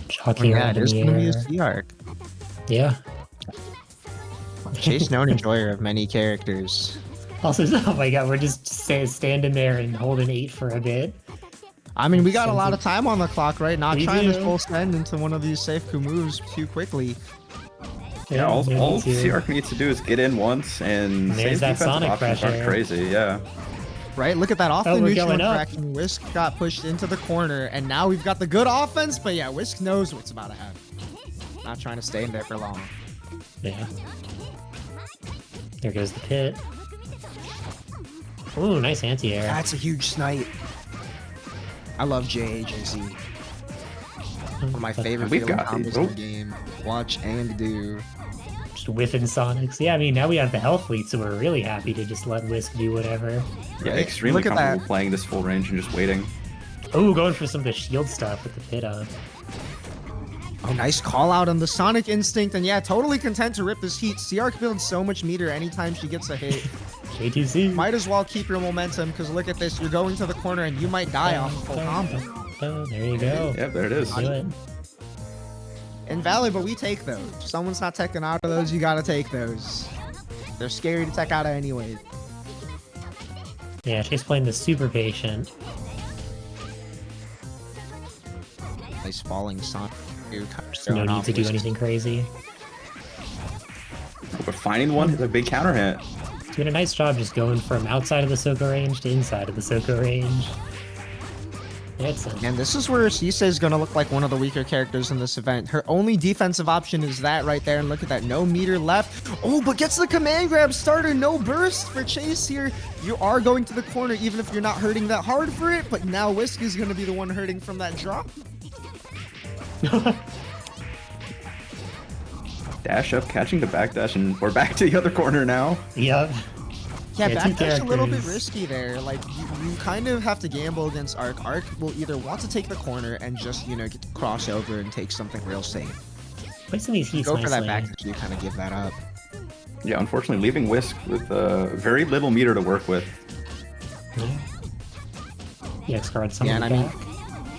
Shocking Yeah, around it is in going to the be a air. C-Arc. Yeah. Chase known enjoyer of many characters. Also, oh my god, we're just standing there and holding 8 for a bit. I mean, we got a lot of time on the clock, right? Not We trying do. to full send into one of these safe moves too quickly. Yeah, all me too. C-Arc needs to do is get in once, and There's Sei's that defensive Sonic options aren't pressure. crazy, yeah. Right? Look at that off the we're neutral going up. interaction. Whisk got pushed into the corner, and now we've got the good offense, but yeah, Whisk knows what's about to happen. Not trying to stay in there for long. Yeah. There goes the pit. Ooh, nice anti-air. That's a huge snipe. I love JAJZ. One of my favorite We've feeling got combos these. in the game. Watch and do. Just whiffing Sonics. Yeah, I mean, now we have the health lead, so we're really happy to just let Whisk do whatever. Yeah, Right? extremely Look at comfortable that. playing this full range and just waiting. Ooh, going for some of the shield stuff with the pit up. Oh, nice call out on the Sonic Instinct, and yeah, totally content to rip this heat. C-Arc builds so much meter anytime she gets a hit. J2C. Might as well keep your momentum, because look at this, you're going to the corner and you might die off a full combo. Oh, there you go. Yep, there it is. Do it. Invalid, but we take those. If someone's not teching out of those, you gotta take those. They're scary to tech out of anyway. Yeah, Chase playing the super patient. Nice falling Sonic. No need to do anything crazy. But finding one is a big counter hit. Doing a nice job just going from outside of the Soko range to inside of the Soko range. Excellent. And this is where C-Sei is going to look like one of the weaker characters in this event. Her only defensive option is that right there, and look at that, no meter left. Oh, but gets the command grab starter, no burst for Chase here. You are going to the corner even if you're not hurting that hard for it, but now Whisk is going to be the one hurting from that drop. Dash up, catching the backdash, and we're back to the other corner now. Yep. Yeah, Yeah, two backdash a little bit characters. risky there. Like, you kind of have to gamble against Arc. Arc will either want to take the corner and just, you know, get to cross over and take something real safe. Placing these heats Go for that nicely. backdash, you kind of give that up. Yeah, unfortunately, leaving Whisk with very little meter to work with. Yeah, EX guard some Yeah, of and the I mean,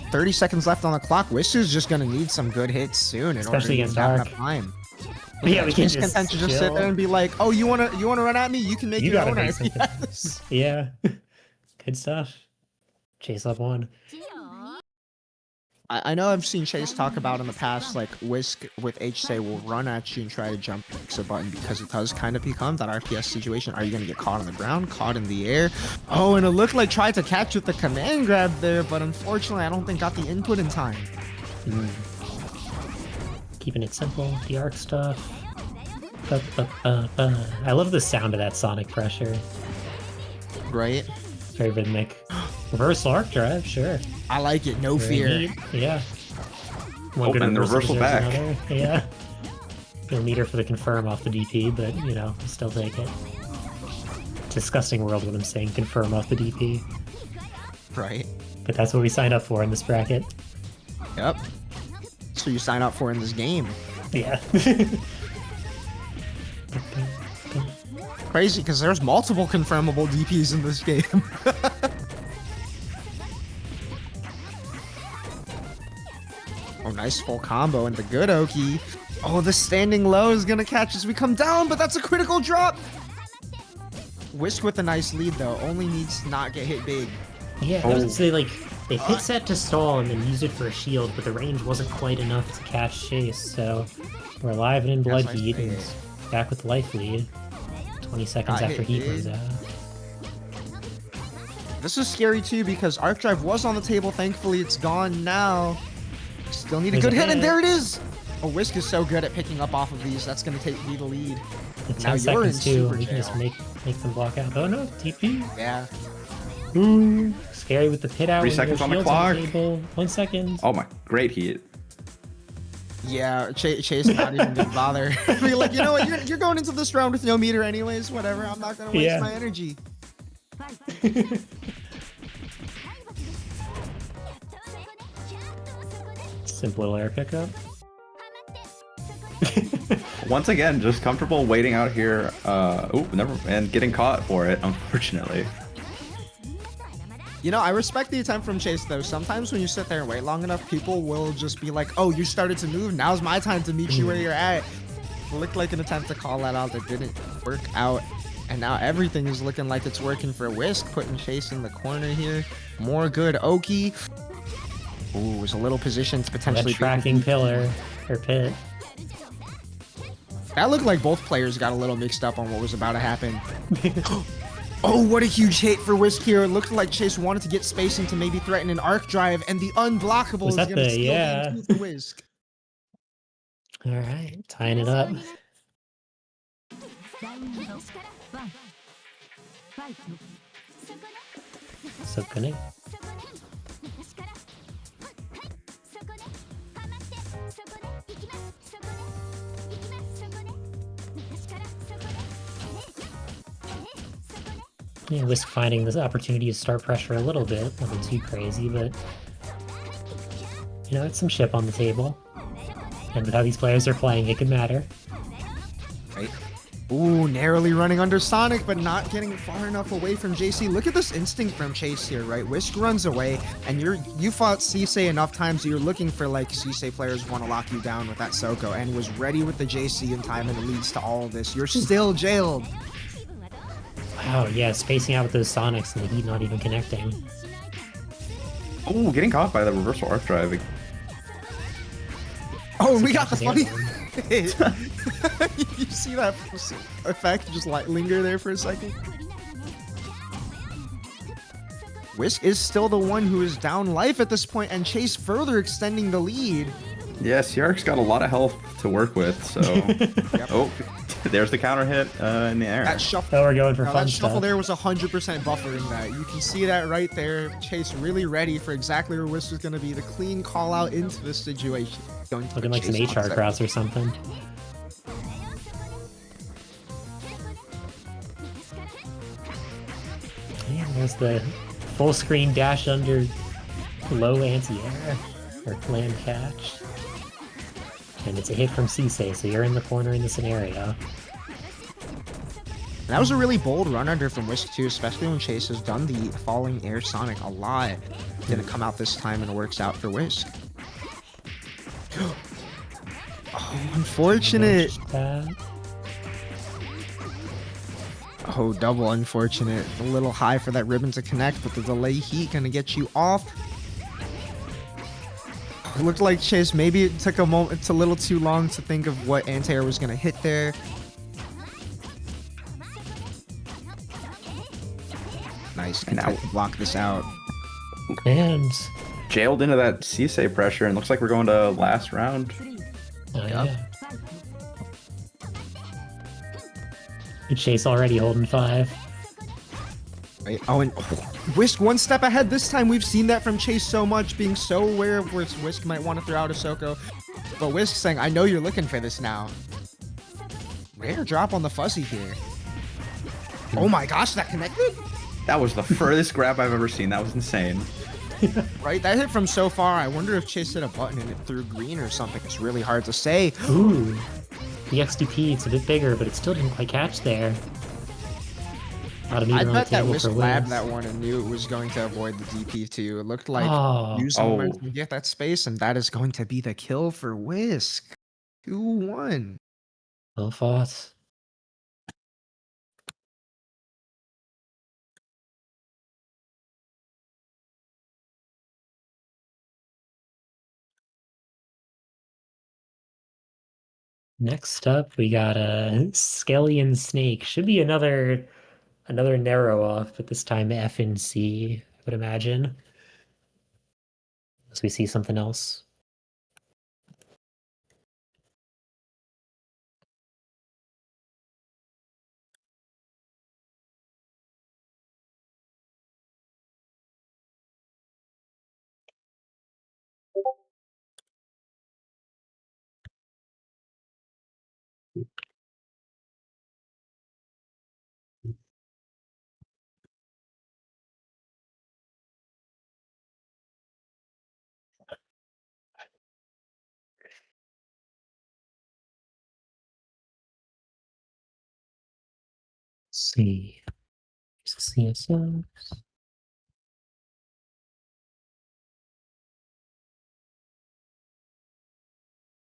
back. 30 seconds left on the clock. Wish is just going to need some good hits soon in Especially order against to have Arc. enough time. Yeah, we can Chase just content to just sit chill. there and be like, "Oh, you wanna run at me? You can make You your gotta own." make something. Yes. Yeah. Good stuff. Chase up one. I know I've seen Chase talk about in the past, like Whisk with H-Sei will run at you and try to jump a button because it does kind of become that RPS situation. Are you going to get caught on the ground, caught in the air? Oh, and it looked like tried to catch with the command grab there, but unfortunately I don't think got the input in time. Keeping it simple, the arc stuff. I love the sound of that sonic pressure. Right? Very rhythmic. Reversal arc drive, sure. I like it. No Very fear. neat, yeah. One Oh, and the reversal deserves back. another, yeah. You'll need her for the confirm off the DP, but, you know, still take it. Disgusting world when I'm saying confirm off the DP. Right? But that's what we signed up for in this bracket. Yep. So you sign up for in this game. Yeah. Crazy, because there's multiple confirmable DPs in this game. Oh, nice full combo and the good Oki. Oh, the standing low is gonna catch as we come down, but that's a critical drop. Whisk with a nice lead though. Only needs to not get hit big. Yeah, I was gonna say, like, they hit set to stall and then use it for a shield, but the range wasn't quite enough to catch Chase, so we're alive and in blood nice feed and play. back with the life lead. 20 seconds Got after hit heat runs big. out. This is scary too because Arc Drive was on the table. Thankfully, it's gone now. Still need a There's good a hit, and hit. there it is. Oh, Whisk is so good at picking up off of these. That's gonna be the lead. In Now 10 you're in seconds too, super we can just jail. make them block out. Oh no, TP. Yeah. Ooh, scary with the pit out. 3 when seconds your on the shield's clock. table. 1 second. Oh my, great heat. Yeah, Chase not even gonna bother. Be like, you know what? You're going into this round with no meter anyways. Whatever. I'm not gonna waste Yeah. my energy. Simple little air pickup. Once again, just comfortable waiting out here. And getting caught for it, unfortunately. You know, I respect the attempt from Chase though. Sometimes when you sit there and wait long enough, people will just be like, "Oh, you started to move. Now's my time to meet you where you're at." It looked like an attempt to call that out that didn't work out. And now everything is looking like it's working for Whisk, putting Chase in the corner here. More good Oki. Ooh, was a little position to That potentially tracking pillar or pit. That looked like both players got a little mixed up on what was about to happen. Oh, what a huge hit for Whisk here. It looked like Chase wanted to get spacing to maybe threaten an arc drive, and the unblockable Was is that going to the- steal yeah. game 2 for Whisk. All right, tying it up. So connect. Yeah, Whisk finding this opportunity to start pressure a little bit. Nothing too crazy, but you know, it's some chip on the table. And with how these players are playing, it could matter. Right? Ooh, narrowly running under Sonic, but not getting far enough away from JC. Look at this instinct from Chase here, right? Whisk runs away, and you fought C-Sei enough times that you're looking for like C-Sei players want to lock you down with that Soko, and was ready with the JC in time, and it leads to all of this. You're still jailed. Wow, yeah, spacing out with those Sonics and the heat not even connecting. Oh, getting caught by the reversal arc driving. Oh, and we got the the funny other hit. You see that effect just like linger there for a second? Whisk is still the one who is down life at this point, and Chase further extending the lead. Yeah, CRX got a lot of health to work with, so... Yep. Oh, there's the counter hit in the air. That shuffle, Oh, we're going for no, fun that shuffle stuff. there was 100% buffering that. You can see that right there. Chase really ready for exactly where Whisk was going to be. The clean call out into this situation. Going for Looking like some Chase HR onset. cross or something. Yeah, there's the full screen dash under low anti-air or land catch. And it's a hit from C-Sei, so you're in the corner in the scenario. That was a really bold run under from Whisk too, especially when Chase has done the falling air Sonic a lot. Didn't come out this time and it works out for Whisk. Oh, unfortunate. That. Oh, double unfortunate. A little high for that ribbon to connect, but the delay heat gonna get you off. It looked like Chase, maybe it took a moment, it's a little too long to think of what anti-air was gonna hit there. Nice, can now block this out. And Jailed into that C-Sei pressure, and looks like we're going to last round. yeah. Chase already holding 5. Right. Oh, and Whisk one step ahead this time. We've seen that from Chase so much, being so aware of where Whisk might want to throw out a Soko. But Whisk saying, I know you're looking for this now. Rare drop on the fuzzy here. Oh my gosh, that connected? That was the furthest grab I've ever seen. That was insane. Right, that hit from so far. I wonder if Chase hit a button and it threw green or something. It's really hard to say. Ooh. The XDP, it's a bit bigger, but it still didn't quite catch there. I bet that Whisk labbed that one and knew it was going to avoid the DP too. It looked like use the momentum to get that space, and that is going to be the kill for Whisk. 2-1. Well fought. Next up, we got a Skelly and Snake. Should be another Nero off, but this time F and C, I would imagine. As we see something else. Let's see. CSS.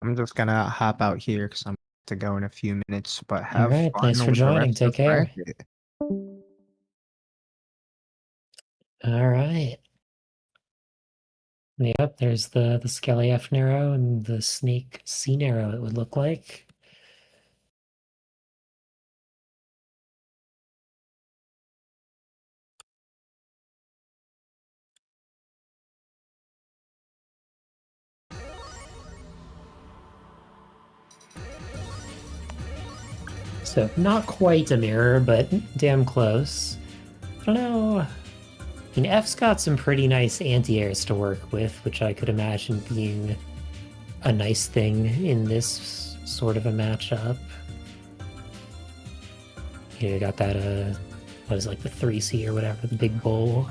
I'm just gonna hop out here because I'm to go in a few minutes, but have Alright, fun thanks for with the joining. rest Take of the care. bracket. Alright. Yep, there's the Skelly F Nero and the Snake C-Nero, it would look like. So, not quite a mirror, but damn close. I don't know. I mean, F's got some pretty nice anti-airs to work with, which I could imagine being a nice thing in this sort of a matchup. You got that, what is it, like the 3C or whatever, the big bowl.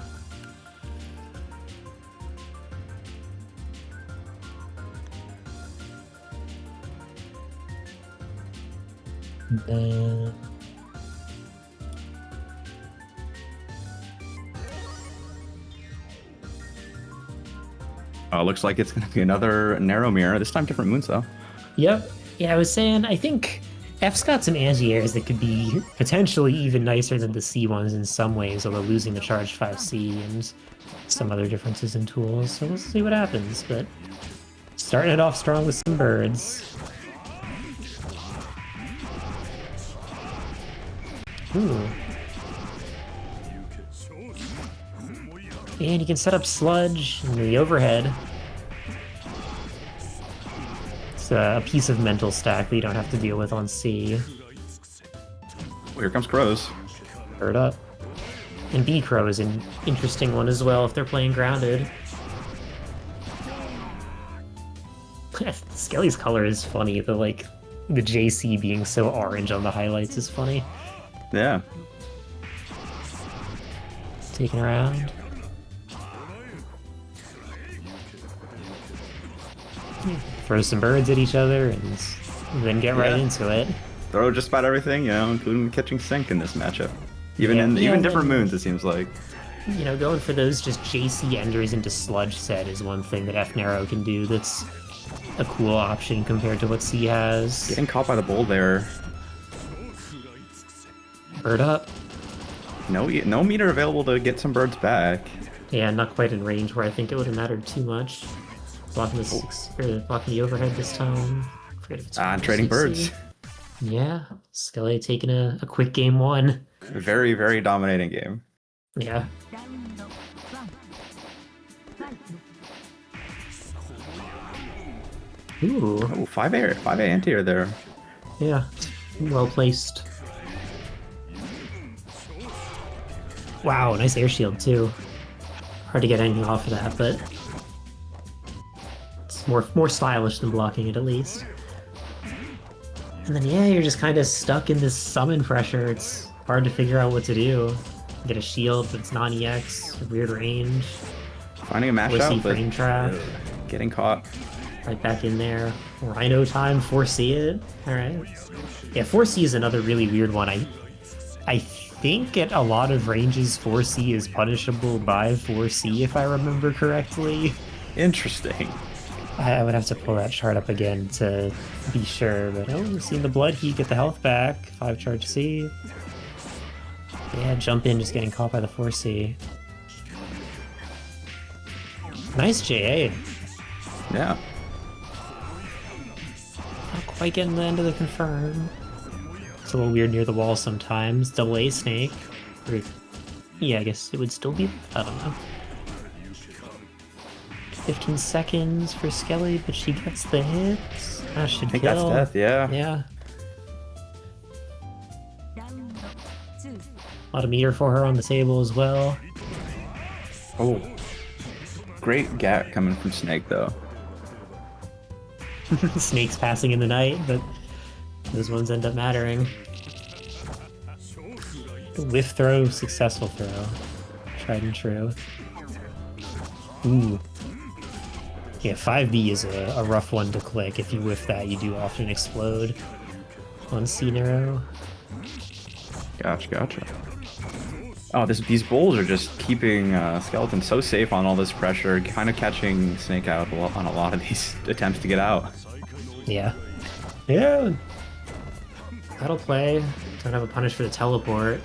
Then Looks like it's going to be another narrow mirror. This time different moons, though. yep. Yeah, I was saying, I think F's got some anti-airs that could be potentially even nicer than the C ones in some ways, although losing the charged 5C and some other differences in tools. So we'll see what happens, but starting it off strong with some birds. Ooh. And you can set up sludge in the overhead. It's a piece of mental stack that you don't have to deal with on C. Well, here comes crows. Bird up. And B Crow is an interesting one as well if they're playing grounded. Skelly's color is funny. The JC being so orange on the highlights is funny. Yeah. Taking around. Throw some birds at each other and then get right into it. Throw just about everything, including the kitchen sink in this matchup. Even different moons, it seems like. Going for those just JC enders into sludge set is one thing that F-Nero can do that's a cool option compared to what C has. Getting caught by the bull there. Bird up. No meter available to get some birds back. Yeah, not quite in range where I think it would have mattered too much. Blocking blocking the overhead this time. Trading birds. Yeah, Skelly taking a quick game one. Very, very dominating game. Yeah. Ooh. Oh, 5A anti-air there. Yeah, well placed. Wow, nice air shield too. Hard to get anything off of that, but it's more stylish than blocking it at least. And then yeah, you're just kind of stuck in this summon pressure. It's hard to figure out what to do. Get a shield, but it's non-EX, weird range. Finding a mash out, but frame trap. Getting caught. Right back in there. Rhino time, 4C it. Alright. Yeah, 4C is another really weird one. I think at a lot of ranges 4C is punishable by 4C if I remember correctly. Interesting. I would have to pull that chart up again to be sure, but we've seen the blood heat get the health back. 5 charge C. Yeah, jump in, just getting caught by the 4C. Nice JA. Yeah. Not quite getting the end of the confirm. It's a little weird near the wall sometimes. Double A snake. Or, yeah, I guess it would still be. I don't know. 15 seconds for Skelly, but she gets the hits. That should I think kill. that's death, yeah. Yeah. A lot of meter for her on the table as well. Oh. Great gap coming from Snake, though. Snakes passing in the night, but those ones end up mattering. Whiff throw, successful throw. Tried and true. Ooh. Yeah, 5B is a rough one to click. If you whiff that, you do often explode on C-Nero. Gotcha. Oh, these bulls are just keeping Skeleton so safe on all this pressure, kind of catching Snake out on a lot of these attempts to get out. Yeah. Yeah. That'll play. Don't have a punish for the teleport.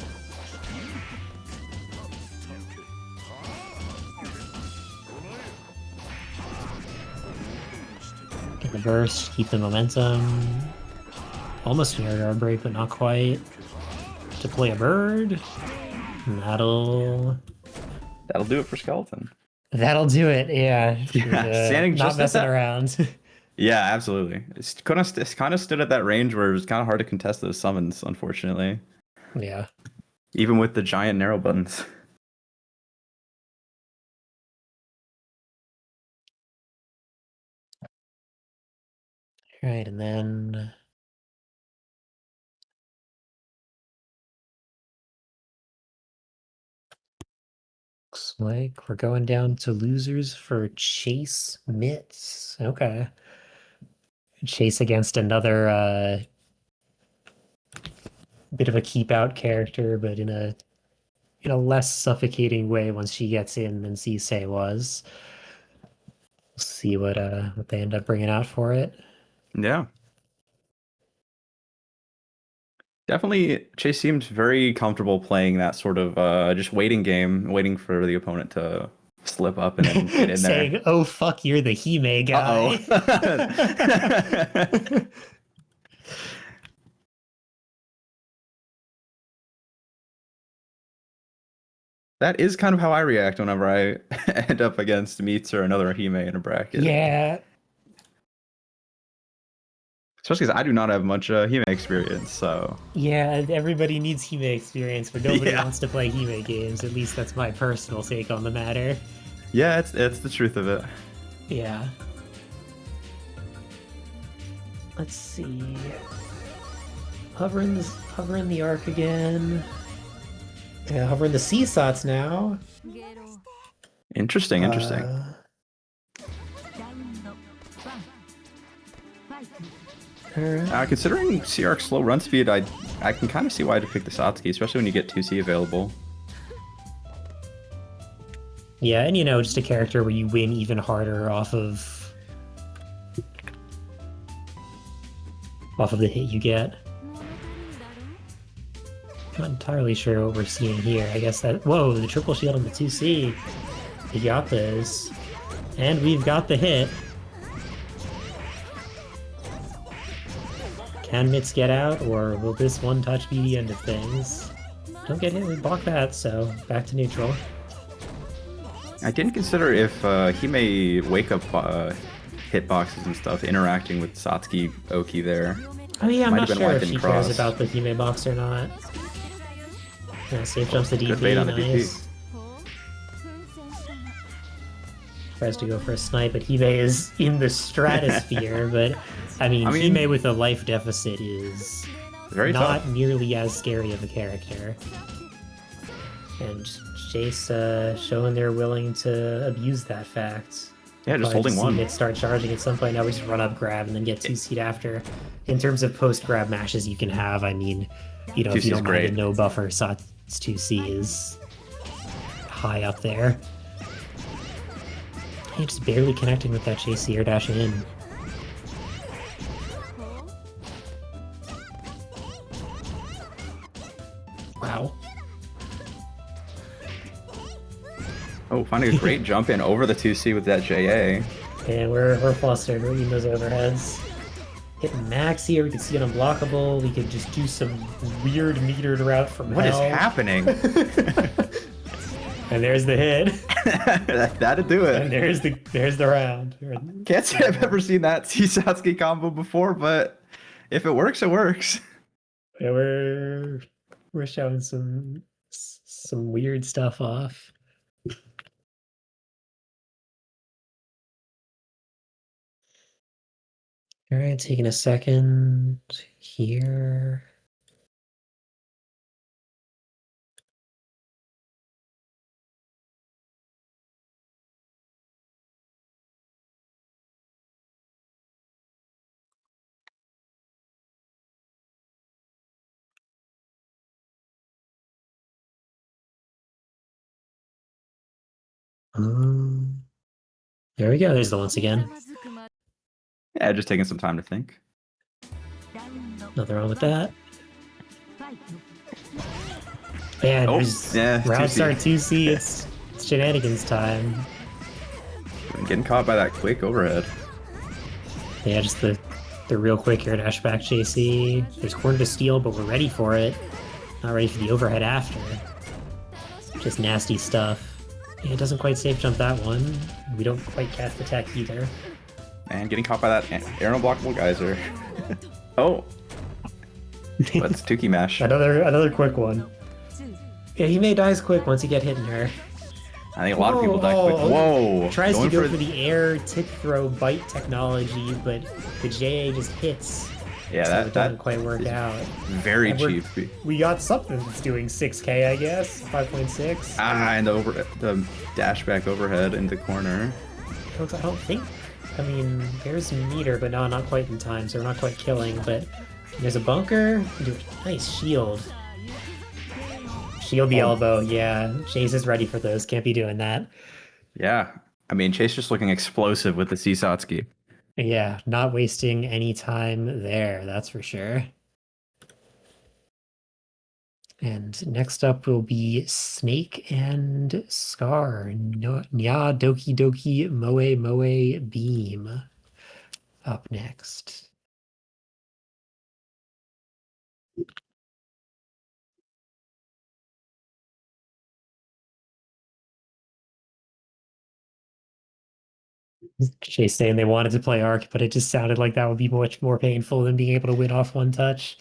Get the burst, keep the momentum. Almost an air guard break, but not quite. Deploy a bird. And that'll That'll do it for Skeleton. do it, yeah. Standing not just at messing that- around. Yeah, absolutely. It's kind of stood at that range where it was kind of hard to contest those summons, unfortunately. Yeah. Even with the giant narrow buttons. Right, and then looks like we're going down to losers for Chase Mitts. Okay. Chase against another bit of a keep out character, but in a less suffocating way once she gets in than C-Sei was. We'll see what they end up bringing out for it. Yeah. Definitely, Chase seems very comfortable playing that sort of just waiting game, waiting for the opponent to slip up and then get in Saying, there. "Oh fuck, you're the Hime guy." Uh-oh. That is kind of how I react whenever I end up against Meets or another Hime in a bracket. Yeah. Especially because I do not have much Hime experience, so... Yeah, everybody needs Hime experience, but nobody Yeah. wants to play Hime games. At least that's my personal take on the matter. Yeah, it's the truth of it. Yeah. Let's see. Hovering the arc again. Yeah, hovering the C-Sots now. Interesting. Considering C-Arc's slow run speed, I can kind of see why to pick the Satsuki, especially when you get 2C available. Yeah, and just a character where you win even harder off of the hit you get. Not entirely sure what we're seeing here. I guess that... Whoa, the triple shield on the 2C. We got this. And we've got the hit. Can Mitz get out, or will this one touch be the end of things? Don't get hit, we block that, so back to neutral. I didn't consider if he may wake up hitboxes and stuff interacting with Satsuki Oki there. Oh yeah, I'm Might not have been sure why it if she didn't cares cross. about the Hime box or not. Yeah, safe jumps the DP, Good bait on the nice. Tries to go for a snipe, but Hime is in the stratosphere, but I mean, Hime with a life deficit is very not tough. nearly as scary of a character. And Chase showing they're willing to abuse that fact. Yeah, just Probably holding one. It start charging at some point. Now we just run up, grab, and then get 2-seed after. In terms of post-grab mashes you can have, I mean, if you 2C don't is mind great. a no buffer, Sat's 2C is high up there. Hey, just barely connecting with that Chase air dash in. Wow. Oh, finding a great jump in over the 2C with that JA. And we're flustered. We're eating those overheads. Hitting max here. We can see an unblockable. We could just do some weird metered route from What is hell. happening? And there's the hit. That'd do And it. there's the round. Can't say I've ever seen that C-Satsuki combo before, but if it works, it works. Yeah, we're showing some weird stuff off. All right, taking a second here. There we go. There's the once again. Yeah, just taking some time to think. Nothing wrong with that. And there's round 2C. start 2C. It's shenanigans time. Getting caught by that quick overhead. Yeah, just the real quick air dash back JC. There's corner to steal, but we're ready for it. Not ready for the overhead after. Just nasty stuff. Yeah, it doesn't quite safe jump that one. We don't quite catch the tech either. And getting caught by that air unblockable geyser. Oh. Let's Tuki mash. Another quick one. Yeah, he may dies quick once you get hit in her. I think a lot of people die quick. Whoa! Tries Going to go for the air tip throw bite technology, but the JA just hits. Yeah, so that it doesn't quite work out. Very And cheap. We got something that's doing 6k, I guess. 5.6. And the dash back overhead into corner. I don't think. I mean, there's meter, but no, not quite in time, so we're not quite killing. But There's a bunker. Nice shield. Shield the elbow. Yeah, Chase is ready for those. Can't be doing that. Yeah. I mean, Chase just looking explosive with the C-Satsuki. Yeah, not wasting any time there, that's for sure. And next up will be Snake and Scar. Nya Doki Doki Moe Moe Beam. Up next. Chase saying they wanted to play Arc, but it just sounded like that would be much more painful than being able to win off one touch.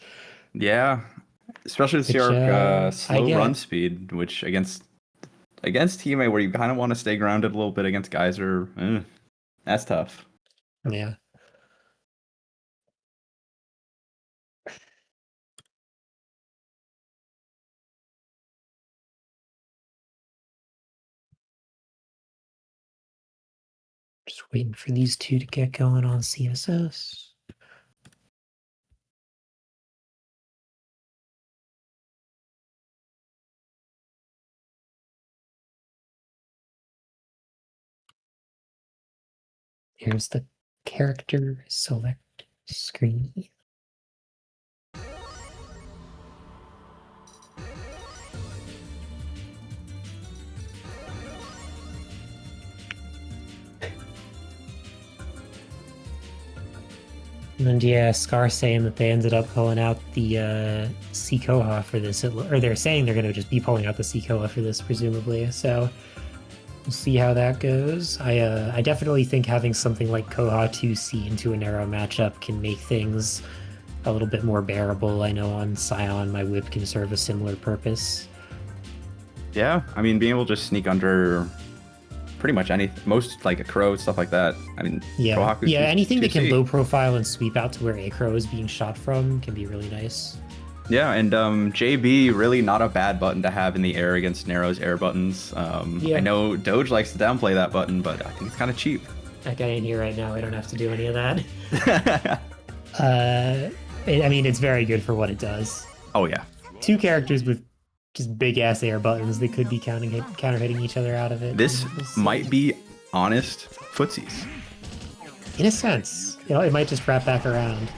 Yeah. Especially the Which, Arc I slow get. run speed, which against H-Hime, where you kind of want to stay grounded a little bit against Geyser, that's tough. Yeah. Just waiting for these two to get going on CSS. Here's the character select screen. And yeah, Scar saying that they ended up pulling out the C-Koha for this, or they're saying they're going to just be pulling out the C-Koha for this, presumably. So we'll see how that goes. I definitely think having something like Koha 2C into a narrow matchup can make things a little bit more bearable. I know on Scion, my whip can serve a similar purpose. Yeah, I mean, being able to just sneak under pretty much anything, most like a crow, stuff like that. I mean, Yeah, Kohaku's anything that can 2C. low profile and sweep out to where a crow is being shot from can be really nice. Yeah, and JB, really not a bad button to have in the air against Nero's air buttons. Yeah. I know Doge likes to downplay that button, but I think it's kind of cheap. That guy in here right now, I don't have to do any of that. I mean, it's very good for what it does. Oh, yeah. Two characters with just big ass air buttons that could be counter hitting each other out of it. This might be honest footsies. In a sense, it might just wrap back around.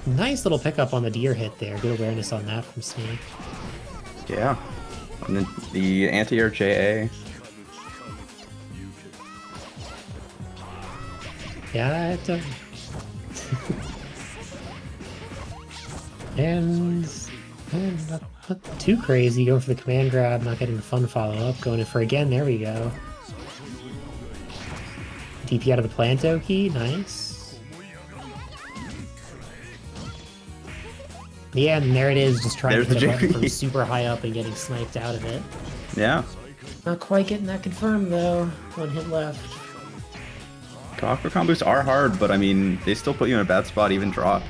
Nice little pickup on the deer hit there. Good awareness on that from Snake. Yeah. And then the anti-air JA. Yeah, and not too crazy. Going for the command grab, not getting the fun follow-up. Going in for again, there we go. DP out of the Planto key, nice. Yeah, and there it is, just trying There's to hit the a button JP. from super high up and getting sniped out of it. Yeah. Not quite getting that confirmed though. One hit left. Kohaku combos are hard, but I mean, they still put you in a bad spot, even dropped.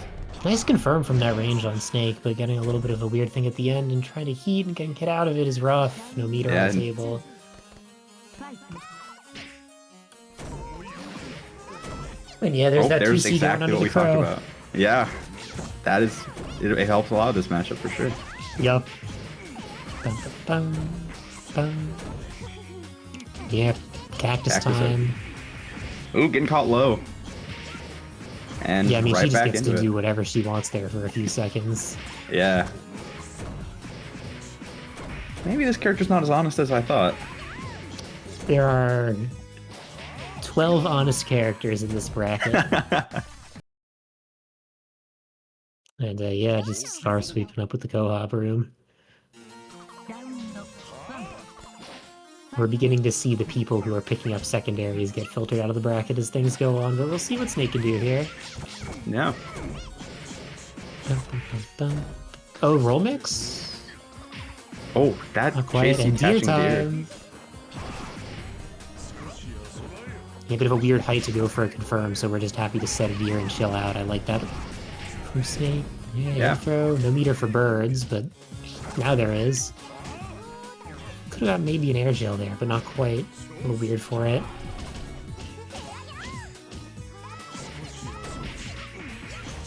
Nice confirm from that range on Snake, but getting a little bit of a weird thing at the end and trying to heat and get out of it is rough. No meter on the table. And yeah, there's that 2C down exactly under what the we talked crow. about. Yeah. That is, it helps a lot of this matchup for sure. Yup. Bum, bum, bum. Yep, cactus time. Ooh, getting caught low. And Yeah, I mean, right she just back gets into to it. do whatever she wants there for a few seconds. Yeah. Maybe this character's not as honest as I thought. There are 12 honest characters in this bracket. And yeah, just Scar sweeping up with the Koha room. We're beginning to see the people who are picking up secondaries get filtered out of the bracket as things go on, but we'll see what Snake can do here. Yeah. Bum, bum, bum, bum. Oh, roll mix? Oh, that Not quite, JC and deer catching deer. time. Yeah, a bit of a weird height to go for a confirm, so we're just happy to set a deer and chill out. I like that from Snake. Yeah, throw. No meter for birds, but now there is. Could have got maybe an air gel there, but not quite. A little weird for it.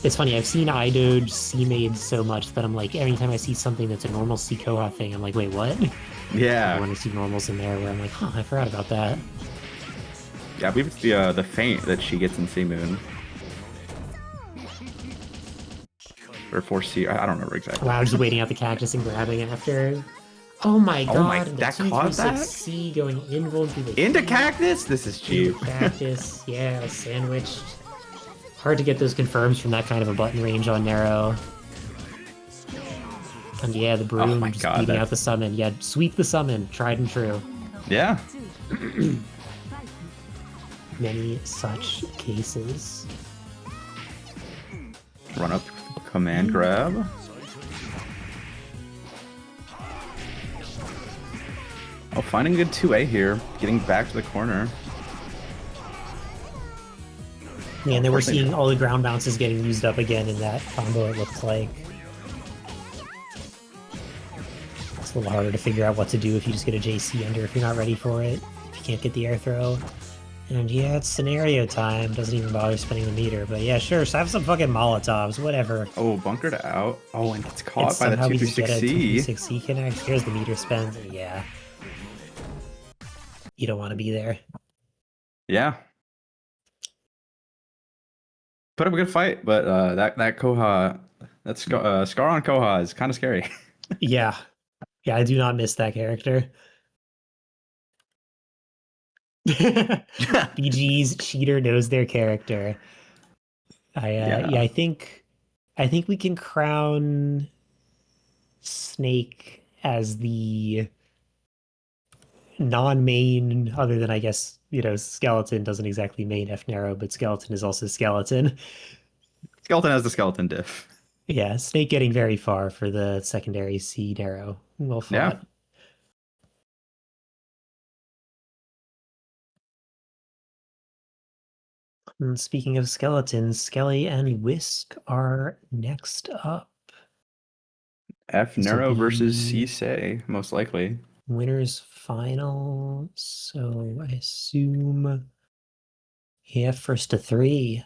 It's funny, I've seen iDoge C-made so much that I'm like, anytime I see something that's a normal C-Koha thing, I'm like, wait, what? Yeah. One or two normals in there where I'm like, huh, I forgot about that. Yeah, I believe it's the feint that she gets in C-Moon. Or 4C, I don't remember exactly. Wow, just waiting out the cactus and grabbing after. Oh my Oh my, god, and the that caught that? 236C going invuln through the Into heat. cactus? This is cheap. Into cactus, yeah, sandwiched. Hard to get those confirms from that kind of a button range on Nero. And yeah, the broom my just God, beating that- out the summon. Yeah, sweep the summon, tried and true. Yeah. Many such cases. Run up, command grab. Oh, finding a good 2A here. Getting back to the corner. Yeah, and then we're seeing all the ground bounces getting used up again in that combo, it looks like. It's a little harder to figure out what to do if you just get a JC under if you're not ready for it. If you can't get the air throw. And yeah, it's scenario time. Doesn't even bother spending the meter. But yeah, sure, so have some fucking Molotovs, whatever. Oh, bunkered out. Oh, and gets caught And by the somehow we just get a 236C. 236C connect. Here's the meter spend. Yeah. You don't want to be there. Yeah. Put up a good fight, but that Koha, that Scar on Koha is kind of scary. Yeah. Yeah, I do not miss that character. BG's cheater knows their character. Yeah, I think we can crown Snake as the non-main, other than I guess, Skeleton doesn't exactly main F-Nero, but Skeleton is also Skeleton. Skeleton has the skeleton diff. Yeah, Snake getting very far for the secondary C-Nero. Well fought. Yeah. And speaking of skeletons, Skelly and Whisk are next up. F-Nero This'll versus be C-Sei, most likely. Winners final. So I assume, yeah, first to 3.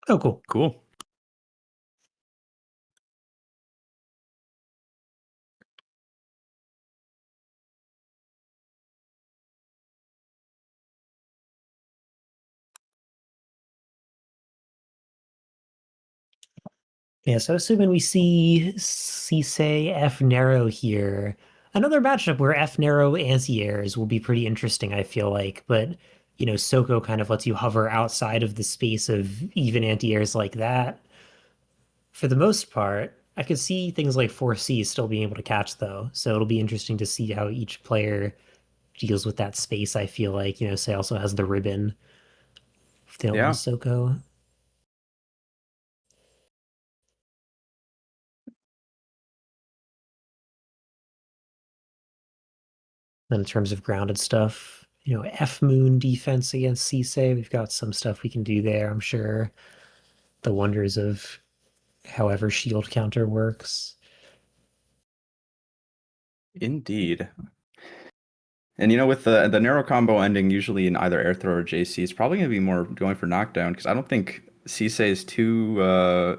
Oh, cool. Cool. Yeah, so assuming we see C-Sei F-Nero here, another matchup where F-Nero anti-airs will be pretty interesting, I feel like. But, Soko kind of lets you hover outside of the space of even anti-airs like that. For the most part, I could see things like 4C still being able to catch, though. So it'll be interesting to see how each player deals with that space, I feel like. Sei also has the ribbon. If they don't want Soko. Then in terms of grounded stuff, F-Moon defense against C-Sei, we've got some stuff we can do there, I'm sure. The wonders of however shield counter works. Indeed. And with the Nero combo ending usually in either air throw or JC, it's probably going to be more going for knockdown because I don't think C-Sei is too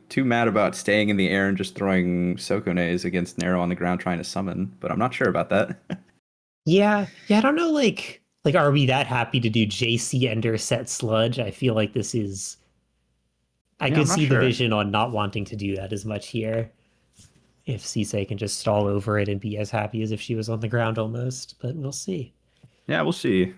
too mad about staying in the air and just throwing Sokones against Nero on the ground trying to summon, but I'm not sure about that. Yeah, I don't know, like are we that happy to do JC Ender set Sludge? I feel like this is... I could see the vision on not wanting to do that as much here. If C-Sei can just stall over it and be as happy as if she was on the ground almost, but we'll see. Yeah, we'll see.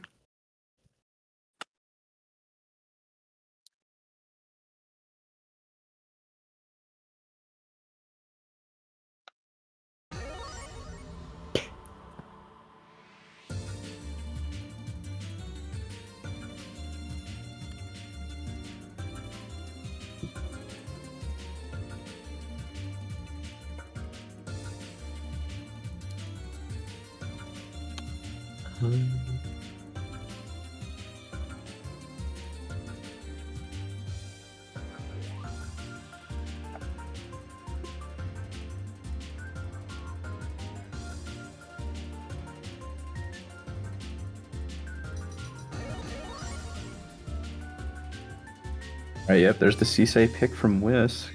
Right, yep, there's the C-Sei pick from Whisk.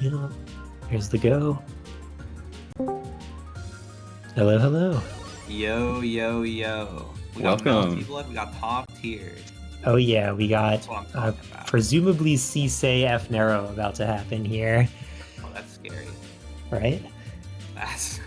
Yeah. Here's the go. Hello, hello. Yo, yo, yo. We got Welcome. Melty Blood, we got top tier. Oh yeah, we got That's what I'm talking about. presumably C-Sei F-Nero about to happen here, Oh, that's scary. right? That's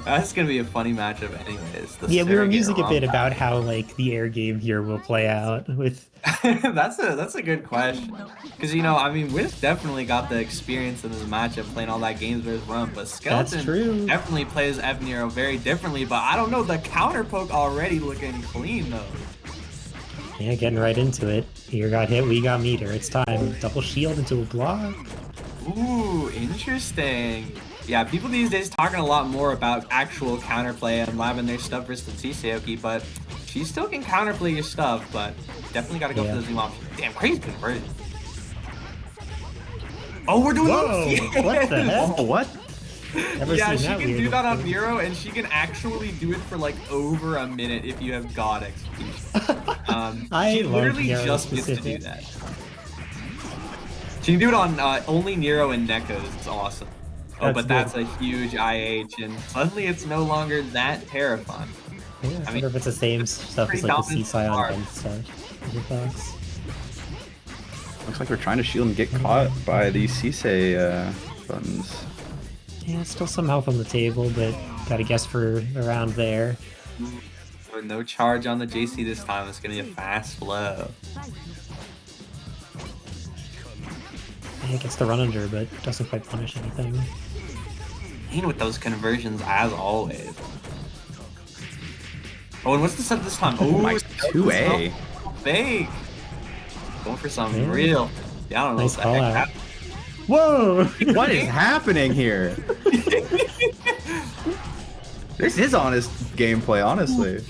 that's gonna be a funny matchup anyways. The Yeah, we were surrogate musing a bit rump about battle. how like the air game here will play out with. That's a good question. Because you know, I mean, Wiz definitely got the experience in this matchup playing all that games with Rump, but Skeleton true. definitely plays F-Nero very differently, but I don't know, the counter poke already looking clean though. Yeah, getting right into it. Here got hit, we got meter. It's time. Double shield into a block. Ooh, interesting. Yeah, people these days talking a lot more about actual counterplay and labbing their stuff versus the T-Seoki, but she still can counterplay your stuff, but definitely gotta go for the zoom option. Damn, crazy conversion. Oh, we're doing Whoa! those? What the heck? Oh, what? Never Yeah, seen she that can weird do that on before. Nero, and she can actually do it for like over a minute if you have God execution. I She love literally Nero just gets to do specific. that. She can do it on only Nero and Nekos. It's awesome. Oh, That's but that's good. a huge IH, and suddenly it's no longer that terrifying. Yeah, I wonder if it's the same stuff as pretty like the dominant C-Sei on art. both sides. What are your thoughts? Looks like they're trying to shield and get caught by the C-Sei buttons. Yeah, still some health on the table, but gotta guess for around there. With no charge on the JC this time, it's gonna be a fast flow. Yeah, gets the run under, but doesn't quite punish anything. Mean with those conversions as always. Oh, and what's the set this time? Oh, my it's 2A. Fake. Going for some Yeah. real. Yeah, I don't know Nice what the call heck out. happened. Whoa! What is happening here? This is honest gameplay, honestly.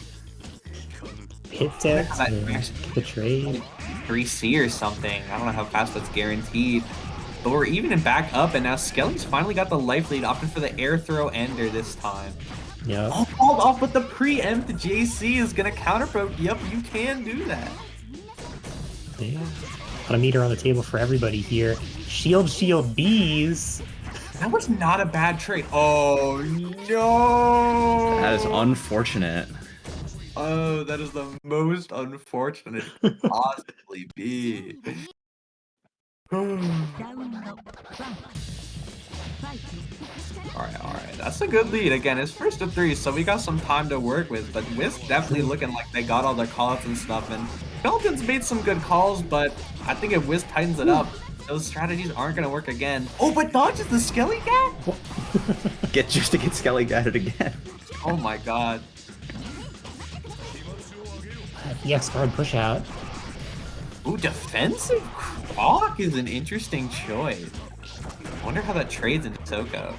Hit text, That- the trade. 3C or something. I don't know how fast that's guaranteed. But we're even and back up, and now Skelly's finally got the life lead, opting for the air throw ender this time. Yep. Oh, called off, but the preempt JC is gonna counter poke. Yep, you can do that. Yeah. Got a meter on the table for everybody here. Shield, shield, bees. That was not a bad trade. Oh no! That is unfortunate. Oh, that is the most unfortunate it could possibly be. Alright. That's a good lead. Again, it's first to 3, so we got some time to work with, but Wisp definitely looking like they got all their callouts and stuff, and Skeleton's made some good calls, but I think if Wisp tightens it up, those strategies aren't gonna work again. Oh, but dodges the Skelly Cat? Just to get Skelly gatted again. Oh my god. EX guard push out. Ooh, defensive Croc is an interesting choice. I wonder how that trades into Soko.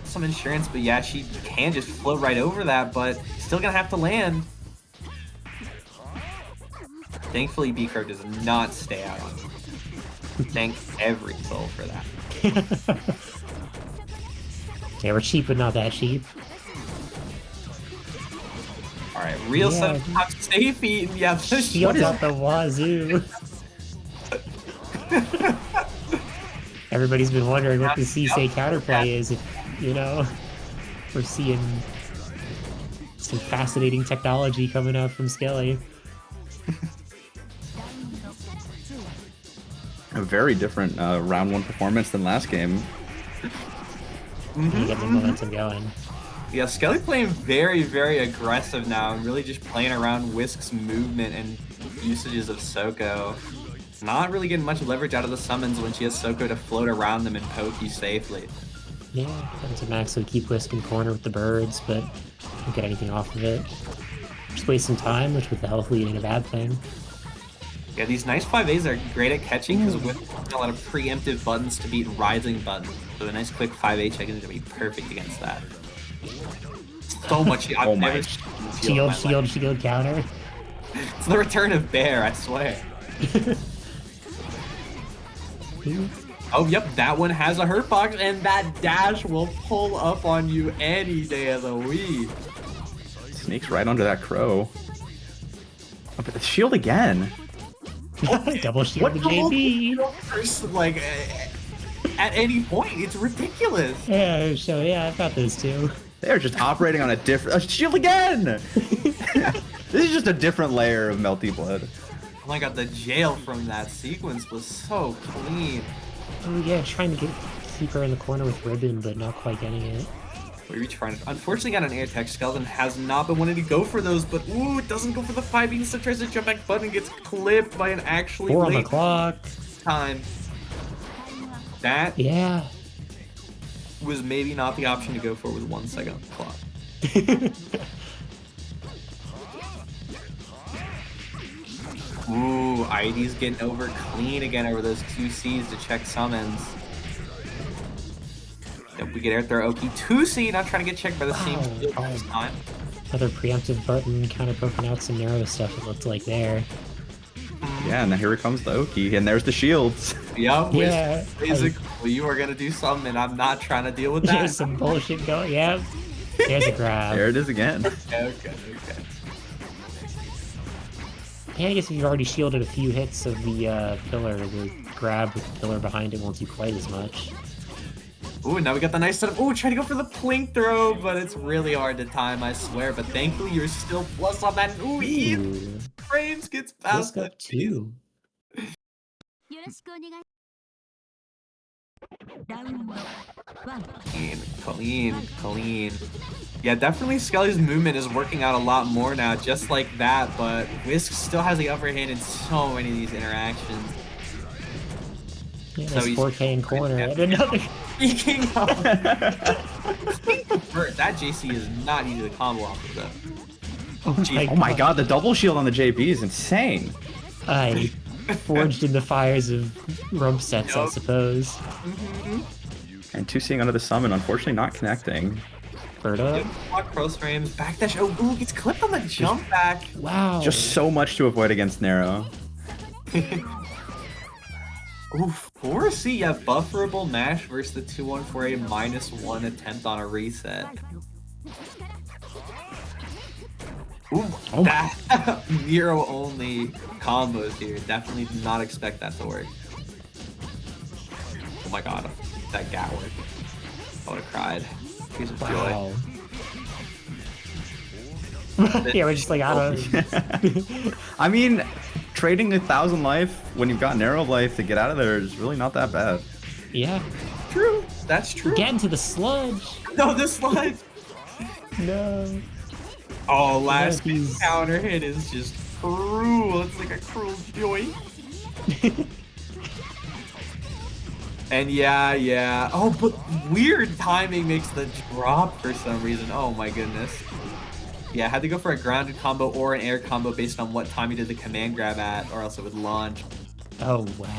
Some insurance, but yeah, she can just float right over that, but still gonna have to land. Thankfully, B-Curve does not stay out on me. Thank every soul for that. Yeah, we're cheap, but not that cheap. Alright, real Yeah. set of top safety. Yeah, Shields out the wazoo. Everybody's been wondering what the C-Sei counterplay is. If, you know, we're seeing some fascinating technology coming out from Skelly. A very different round 1 performance than last game. You get the momentum going. Yeah, Skelly playing very, very aggressive now and really just playing around Whisk's movement and usages of Soko. Not really getting much leverage out of the summons when she has Soko to float around them and poke you safely. Yeah, going to max would keep Whisk in corner with the birds, but don't get anything off of it. Just waste some time, which with the health lead ain't a bad thing. Yeah, these nice 5As are great at catching because with a lot of preemptive buttons to beat rising buttons. So a nice quick 5A check is going to be perfect against that. So much. I've Oh my. never seen shield in my life. Shield counter. It's the return of Bear, I swear. Oh, yep, that one has a hurt box, and that dash will pull up on you any day of the week. Sneaks right under that crow. But the shield again. Double shield the JB. Like, at any point, it's ridiculous. Yeah, so yeah, I've got those too. They're just operating on a different shield again. This is just a different layer of melty blood. Oh my god, the jail from that sequence was so clean. Oh yeah, trying to keep her in the corner with ribbon, but not quite getting it. What are you trying to? Unfortunately, got an air tech. Skeleton has not been wanting to go for those, but ooh, it doesn't go for the 5. He instead tries to jump back button and gets clipped by an actually 4 on the late clock. time. That Yeah. was maybe not the option to go for with 1 second on the clock. Ooh, ID's getting over clean again over those 2 Cs to check summons. Yep, we get air throw Oki. 2 C, not trying to get checked by the same shield this time. Another preemptive button, counter poking out some narrow stuff, it looked like there. Yeah, and then here comes the Oki, and there's the shields. Yep, Yeah. basically, you are gonna do something, and I'm not trying to deal with that. There's some bullshit going, yeah. There's a grab. There it is again. Okay. Yeah, I guess if you've already shielded a few hits of the pillar, the grab with the pillar behind it won't do quite as much. Ooh, now we got the nice setup. Ooh, try to go for the plink throw, but it's really hard to time, I swear. But thankfully, you're still plus on that. Ooh, Ooh. frames gets past Up that. 2. Clean. Yeah, definitely Skelly's movement is working out a lot more now, just like that, but Whisk still has the upper hand in so many of these interactions. Yeah, So there's he's 4K in corner. And another. Speaking of, that JC is not easy to combo off of though. Oh my god, the double shield on the JB is insane. I forged in the fires of rump sets, I suppose. And 2 seeing under the summon, unfortunately not connecting. Bird up. Block cross frames, backdash. Oh, ooh, gets clipped on the jump back. Wow. Just so much to avoid against Nero. Ooh, 4C, yeah, bufferable mash versus the 2-1-4-A -1 attempt on a reset. Ooh, that Nero only combos here. Definitely did not expect that to work. Oh my god, that gat work. I would have cried. Tears of joy. Yeah, we're just like, I don't. I mean, trading 1,000 life when you've got Nero life to get out of there is really not that bad. Yeah. True, that's true. Get into the sludge. No, this slide. No. Oh, last Yeah, counter hit is just cruel. It's like a cruel joy. And yeah. Oh, but weird timing makes the drop for some reason. Oh my goodness. Yeah, I had to go for a grounded combo or an air combo based on what time you did the command grab at, or else it would launch. Oh, wow.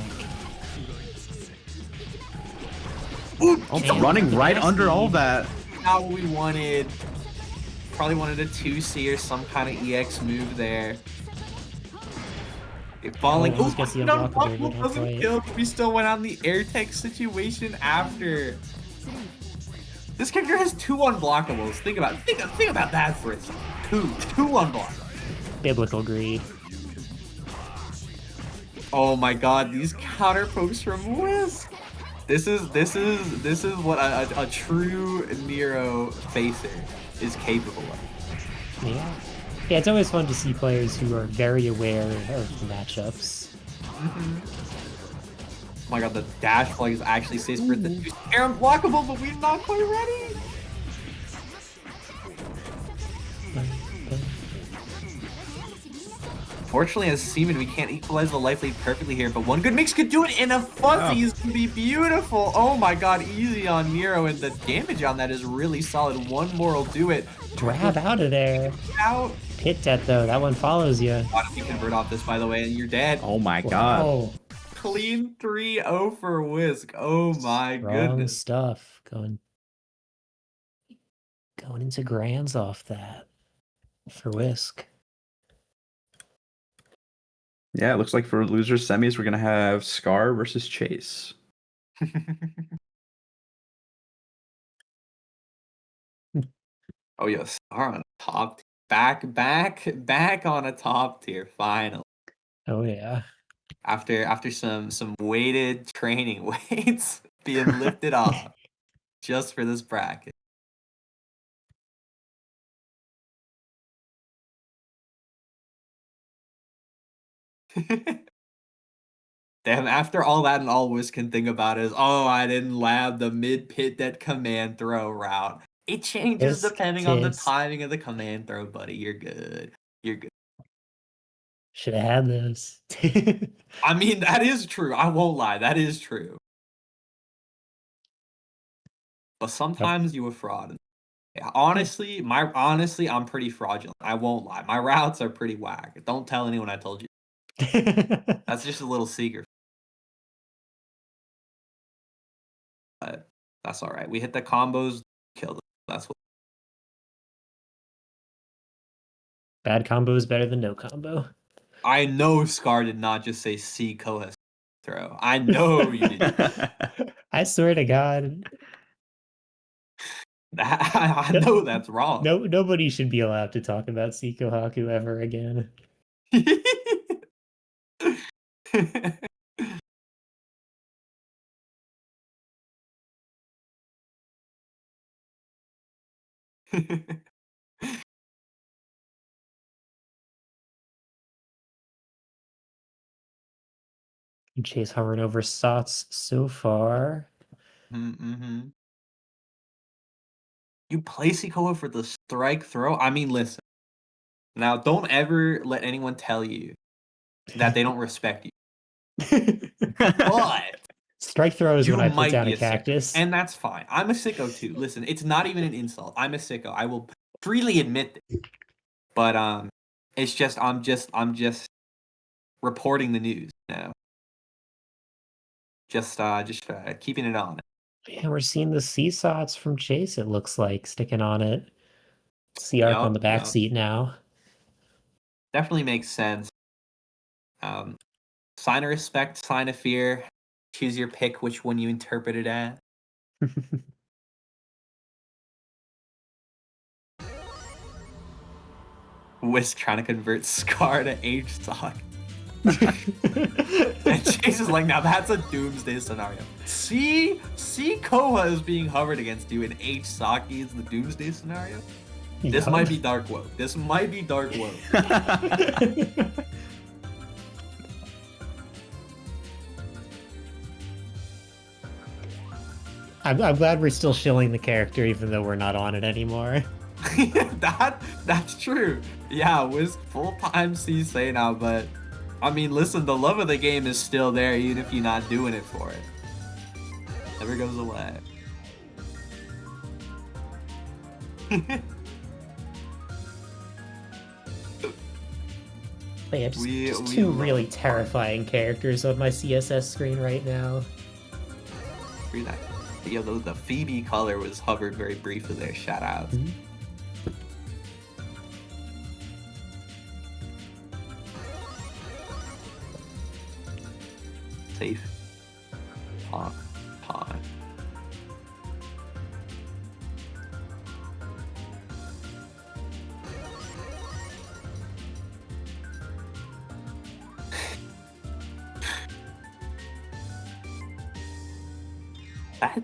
Oh, running right under all that. Not what we wanted. Probably wanted a 2C or some kind of EX move there. Falling. Oh, gets the unblockable, but not Doesn't quite. kill. We still went on the air tech situation after. This character has 2 unblockables. Think about that for a second. Two unblockables. Biblical greed. Oh my god, these counter pokes from Whisk. This is what a true Nero facer is capable of. Yeah. Yeah, it's always fun to see players who are very aware of the matchups. Oh my god, the dash flag is actually safe for the air unblockable, but we're not quite ready. Fortunately, as Seaman, we can't equalize the life lead perfectly here, but one good mix could do it, and a fuzzy is gonna be beautiful. Oh my god, easy on Nero, and the damage on that is really solid. One more will do it. Grab out of there. Out. Pit det though, that one follows you. What if you convert off this, by the way, and you're dead? Oh my god. Oh, Clean 3-0 for Whisk. Oh my wrong goodness. stuff. Going into grands off that for Whisk. Yeah, it looks like for losers semis, we're going to have Scar versus Chase. Oh yes, Star on top. back on a top tier finally. Oh yeah. After some weighted training weights being lifted off just for this bracket. Damn, after all that and all Wiz can think about is, oh, I didn't lab the mid-pit that command throw route. It changes depending on the timing of the command throw, buddy. You're good. You're good. Should have had this. I mean, that is true. I won't lie. That is true. But sometimes you a fraud. Yeah, honestly, I'm pretty fraudulent. I won't lie. My routes are pretty whack. Don't tell anyone I told you. That's just a little secret. But that's all right. We hit the combos, killed them. That's what. Bad combo is better than no combo. I know Scar did not just say C-Kohaku throw. I know you didn't. I swear to God. I know that's wrong. Nobody should be allowed to talk about C-Kohaku ever again. Chase hovering over Sots so far. Mm-hmm. You play C-Koha for the strike throw? I mean, listen. Now, don't ever let anyone tell you that they don't respect you. But strike throw is you when I put might down be a cactus. Sicko, and that's fine. I'm a sicko too. Listen, it's not even an insult. I'm a sicko. I will freely admit it. But it's just I'm just reporting the news now. Just keeping it on. Yeah, we're seeing the C-Sots from Chase, it looks like, sticking on it. C-Arc on the back seat now. Definitely makes sense. Sign of respect, sign of fear. Choose your pick, which one you interpret it as. Whisk trying to convert Scar to H-Sock. And Chase is like, now that's a doomsday scenario. C-Koha is being hovered against you, and H-Saki is the doomsday scenario. This might be Dark Woe. This might be Dark Woe. I'm glad we're still shilling the character even though we're not on it anymore. That's true. Yeah, Wiz full-time C-Sei now, but I mean, listen, the love of the game is still there even if you're not doing it for it. Never goes away. Yeah, just two really terrifying characters on my CSS screen right now. Yo, the Phoebe color was hovered very briefly there. Shout out. Mm-hmm. Safe. Pawn.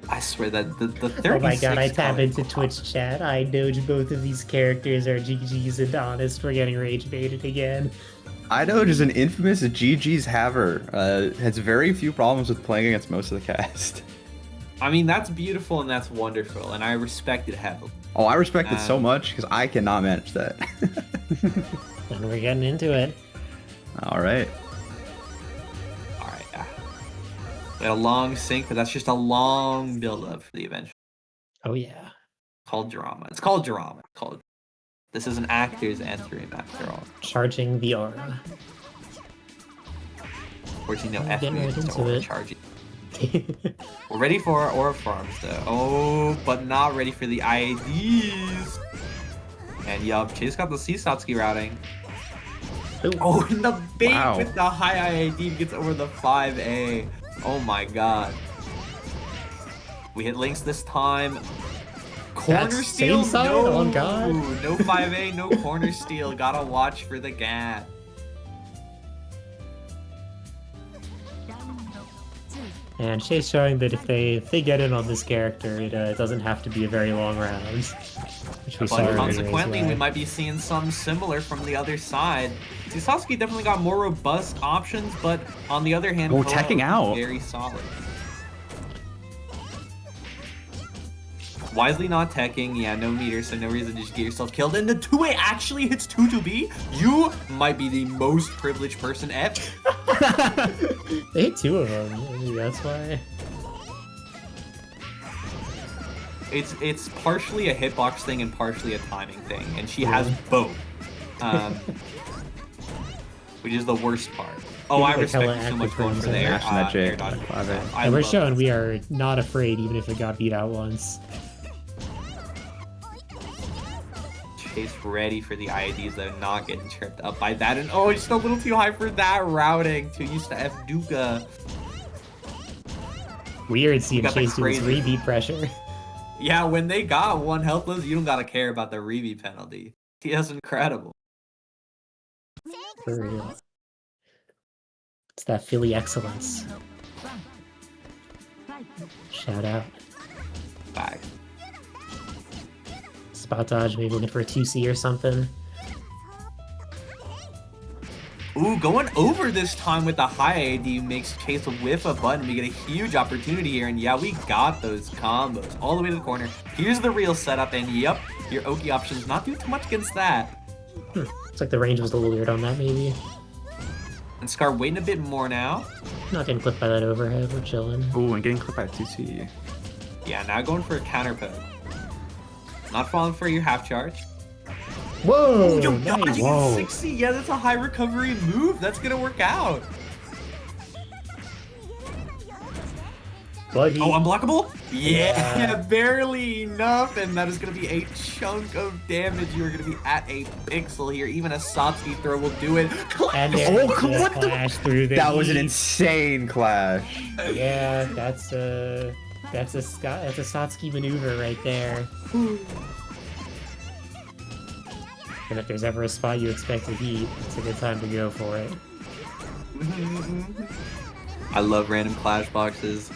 I swear that the 36 Oh my god, I tap color- into Twitch chat. I know both of these characters are GG's, and Honest, we're getting rage baited again. I know just an infamous GG's haver. Has very few problems with playing against most of the cast. I mean, that's beautiful and that's wonderful, and I respect it heavily. Oh, I respect it so much because I cannot manage that. And we're getting into it. All right. We had a long sync, but that's just a long build-up for the event. Oh yeah. Called drama. It's called drama. This is an actor's entering after all. Charging the aura. Of course, you know F right is aura charging. We're ready for our aura farms though. Oh, but not ready for the IADs. And yup, Chase got the C-Satsuki routing. Ooh. Oh, and the bait with the high IAD gets over the 5A. Oh my god. We hit links this time. Corner That's steal? same side? No, Oh, God. no 5A, no corner steal. Gotta watch for the gap. And Chase showing that if they get in on this character, it doesn't have to be a very long round. Which we saw But earlier consequently, as we well. might be seeing something similar from the other side. See, Sasuke definitely got more robust options, but on the other hand, Oh, Koa teching out. very solid. Wisely not teching, yeah, no meter, so no reason to just get yourself killed. And the 2A actually hits 2-2B? You might be the most privileged person ever. They hit 2 of them. Maybe that's why. It's partially a hitbox thing and partially a timing thing, and she has both. Which is the worst part. Oh, I respect you so much for the air, Mashing that air J. dodge. And we're showing we are not afraid, even if it got beat out once. Chase ready for the IEDs that are not getting tripped up by that. And oh, just a little too high for that routing. Too used to F Duca. Weird seeing got the Chase do his crazy- rebeat pressure. Yeah, when they got one helpless, you don't gotta care about the rebeat penalty. That's incredible. For real. It's that Philly excellence. Shout out. Back. Spot dodge, maybe looking for a 2C or something. Ooh, going over this time with the high AD makes Chase whiff a button. We get a huge opportunity here, and yeah, we got those combos all the way to the corner. Here's the real setup, and yep, your Oki options not do too much against that. Looks like the range was a little weird on that, maybe. And Scar waiting a bit more now. Not getting clipped by that overhead, we're chilling. Ooh, and getting clipped by 2C. Yeah, now going for a counter poke. Not falling for your half charge. Whoa! Yo, Nice. dodging Whoa. 60. Yeah, that's a high recovery move. That's gonna work out. Buggy. Oh, unblockable? Yeah, Yeah. barely enough. And that is gonna be a chunk of damage. You are gonna be at a pixel here. Even a Satsuki throw will do it. And Oh, there's what the- clash through the That was an heat. insane clash. Yeah, that's a Satsuki maneuver right there. And if there's ever a spot you expect to heat, it's a good time to go for it. I love random clash boxes.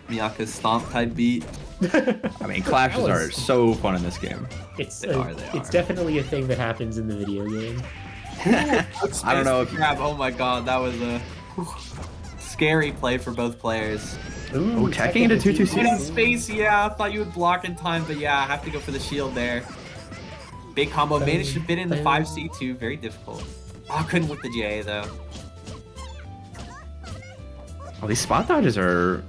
Miyaka's stomp type beat. I mean, clashes That are was- so fun in this game. It's They are. it's definitely a thing that happens in the video game. I don't know if Grab. Oh my god, that was a scary play for both players. Ooh, teching into 2-2-C. Right in space, yeah. I thought you would block in time, but yeah, I have to go for the shield there. Big combo. Managed to fit in the 5C2. Very difficult. Oh, couldn't with the J, though. Well, these spot dodges are,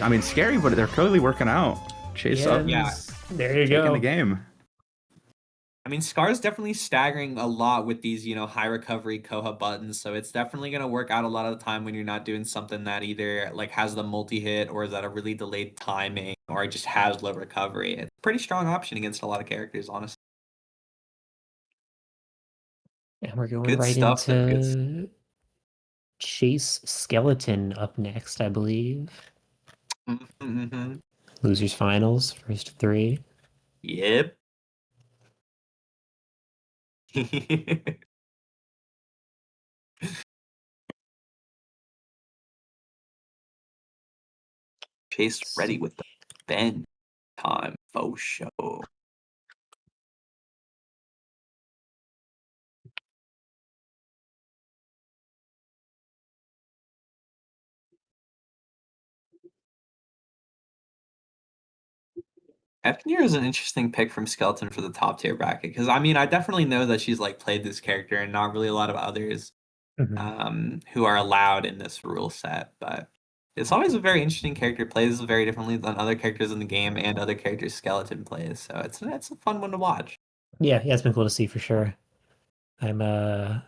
I mean, scary, but they're clearly working out. Chase up, Yeah. There you taking go. the game. I mean, Scar's definitely staggering a lot with these, you know, high recovery Koha buttons. So it's definitely going to work out a lot of the time when you're not doing something that either like has the multi-hit or is at a really delayed timing or just has low recovery. It's a pretty strong option against a lot of characters, honestly. And we're going Good right stuff, though, good into Chase Skeleton up next, I believe. Mm-hmm. Losers finals, first of 3. Yep. Chase ready with the bend time faux show. F-Nero is an interesting pick from Skeleton for the top tier bracket because I mean I definitely know that she's like played this character and not really a lot of others who are allowed in this rule set, but it's always a very interesting character. Plays very differently than other characters in the game and other characters Skeleton plays, so it's a fun one to watch. Yeah, it's been cool to see for sure. I'm a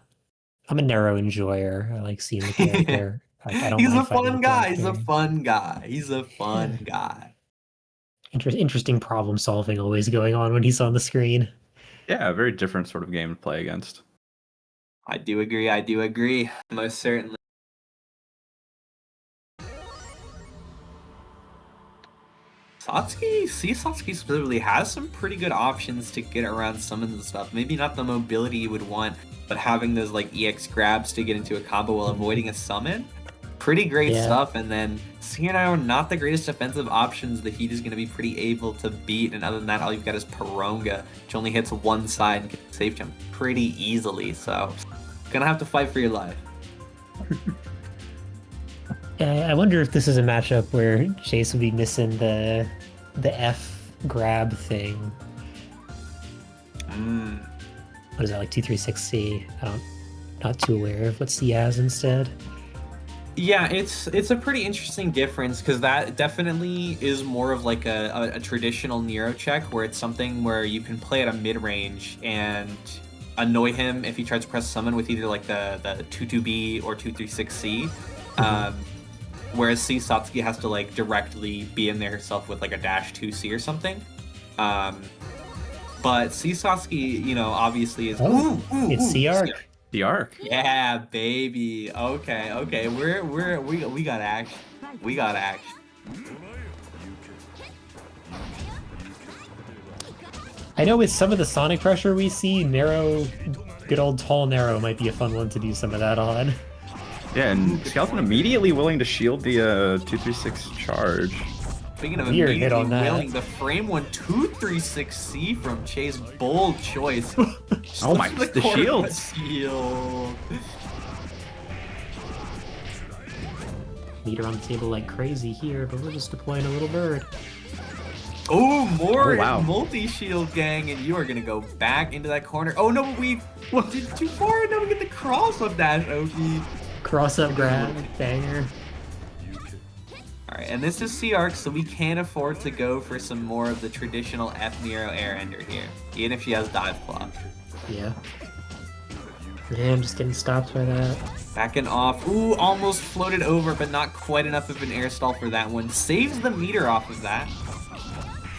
Nero enjoyer. I like seeing the character. I don't He's mind a fighting fun the guy. He's a character. fun guy. He's a fun guy. Interesting problem solving always going on when he's on the screen. Yeah, a very different sort of game to play against. I do agree. I do agree. Most certainly. Satsuki specifically has some pretty good options to get around summons and stuff. Maybe not the mobility you would want, but having those like EX grabs to get into a combo while avoiding a summon. Pretty great stuff. And then C-Nero, not the greatest defensive options. The Heat is going to be pretty able to beat. And other than that, all you've got is Paronga, which only hits one side and can save him pretty easily. So, gonna have to fight for your life. I wonder if this is a matchup where Chase would be missing the F grab thing. What is that, like 236C? Not too aware of what C has instead. Yeah, it's a pretty interesting difference because that definitely is more of like a traditional Nero check where it's something where you can play at a mid-range and annoy him if he tries to press summon with either like the 22B or 236C. Whereas C Satsuki has to like directly be in there herself with like a dash 2C or something. But C Satsuki, you know, obviously is it's C-Arc. The arc. Yeah, baby. Okay. We got action. We got action. I know with some of the Sonic pressure we see, Nero, good old tall Nero might be a fun one to do some of that on. Yeah, and Skeleton immediately willing to shield the 236 charge. Speaking of Weird immediately hit on that. willing, the frame 1 236C from Chase, bold choice. Oh my, the shields. Shield. Meter on the table like crazy here, but we're just deploying a little bird. Oh, more Oh, wow. multi-shield gang, and you are gonna go back into that corner. Oh no, we did too far. Now we get the cross-up dash, Oki. Cross-up grab, banger. Alright, and this is C-Arc, so we can't afford to go for some more of the traditional F-Nero air-ender here, even if she has Dive Claw. Yeah. Yeah, I'm just getting stopped by that. Backing off. Ooh, almost floated over, but not quite enough of an air stall for that one. Saves the meter off of that.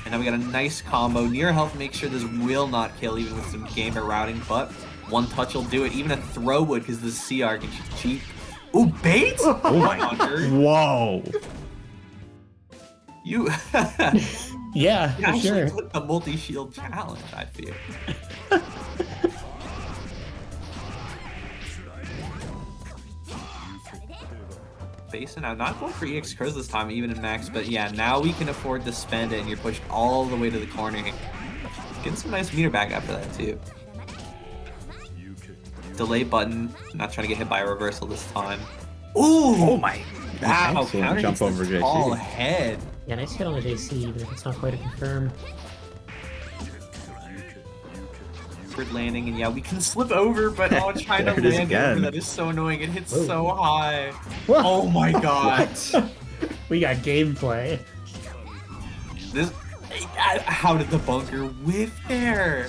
And now we got a nice combo. Near health makes sure this will not kill, even with some gamer routing, but one touch will do it. Even a throw would, because this is C-Arc and she's cheap. Ooh, bait? Oh my god. Whoa. You Yeah, for actually sure. took the multi-shield challenge, I feel. Facing out, not going for EX Curse this time, even in max, but yeah, now we can afford to spend it, and you're pushed all the way to the corner. Getting some nice meter back after that, too. Delay button, not trying to get hit by a reversal this time. Ooh! Oh my. Wow, Excellent counter jump hits over the JC. tall head. Yeah, nice hit on the JC, even if it's not quite a confirm. Upward landing, and yeah, we can slip over, but oh, trying to There it is land again. over, that is so annoying. It hits Whoa. so high. Whoa. Oh my god. We got gameplay. This, how did the bunker whiff there?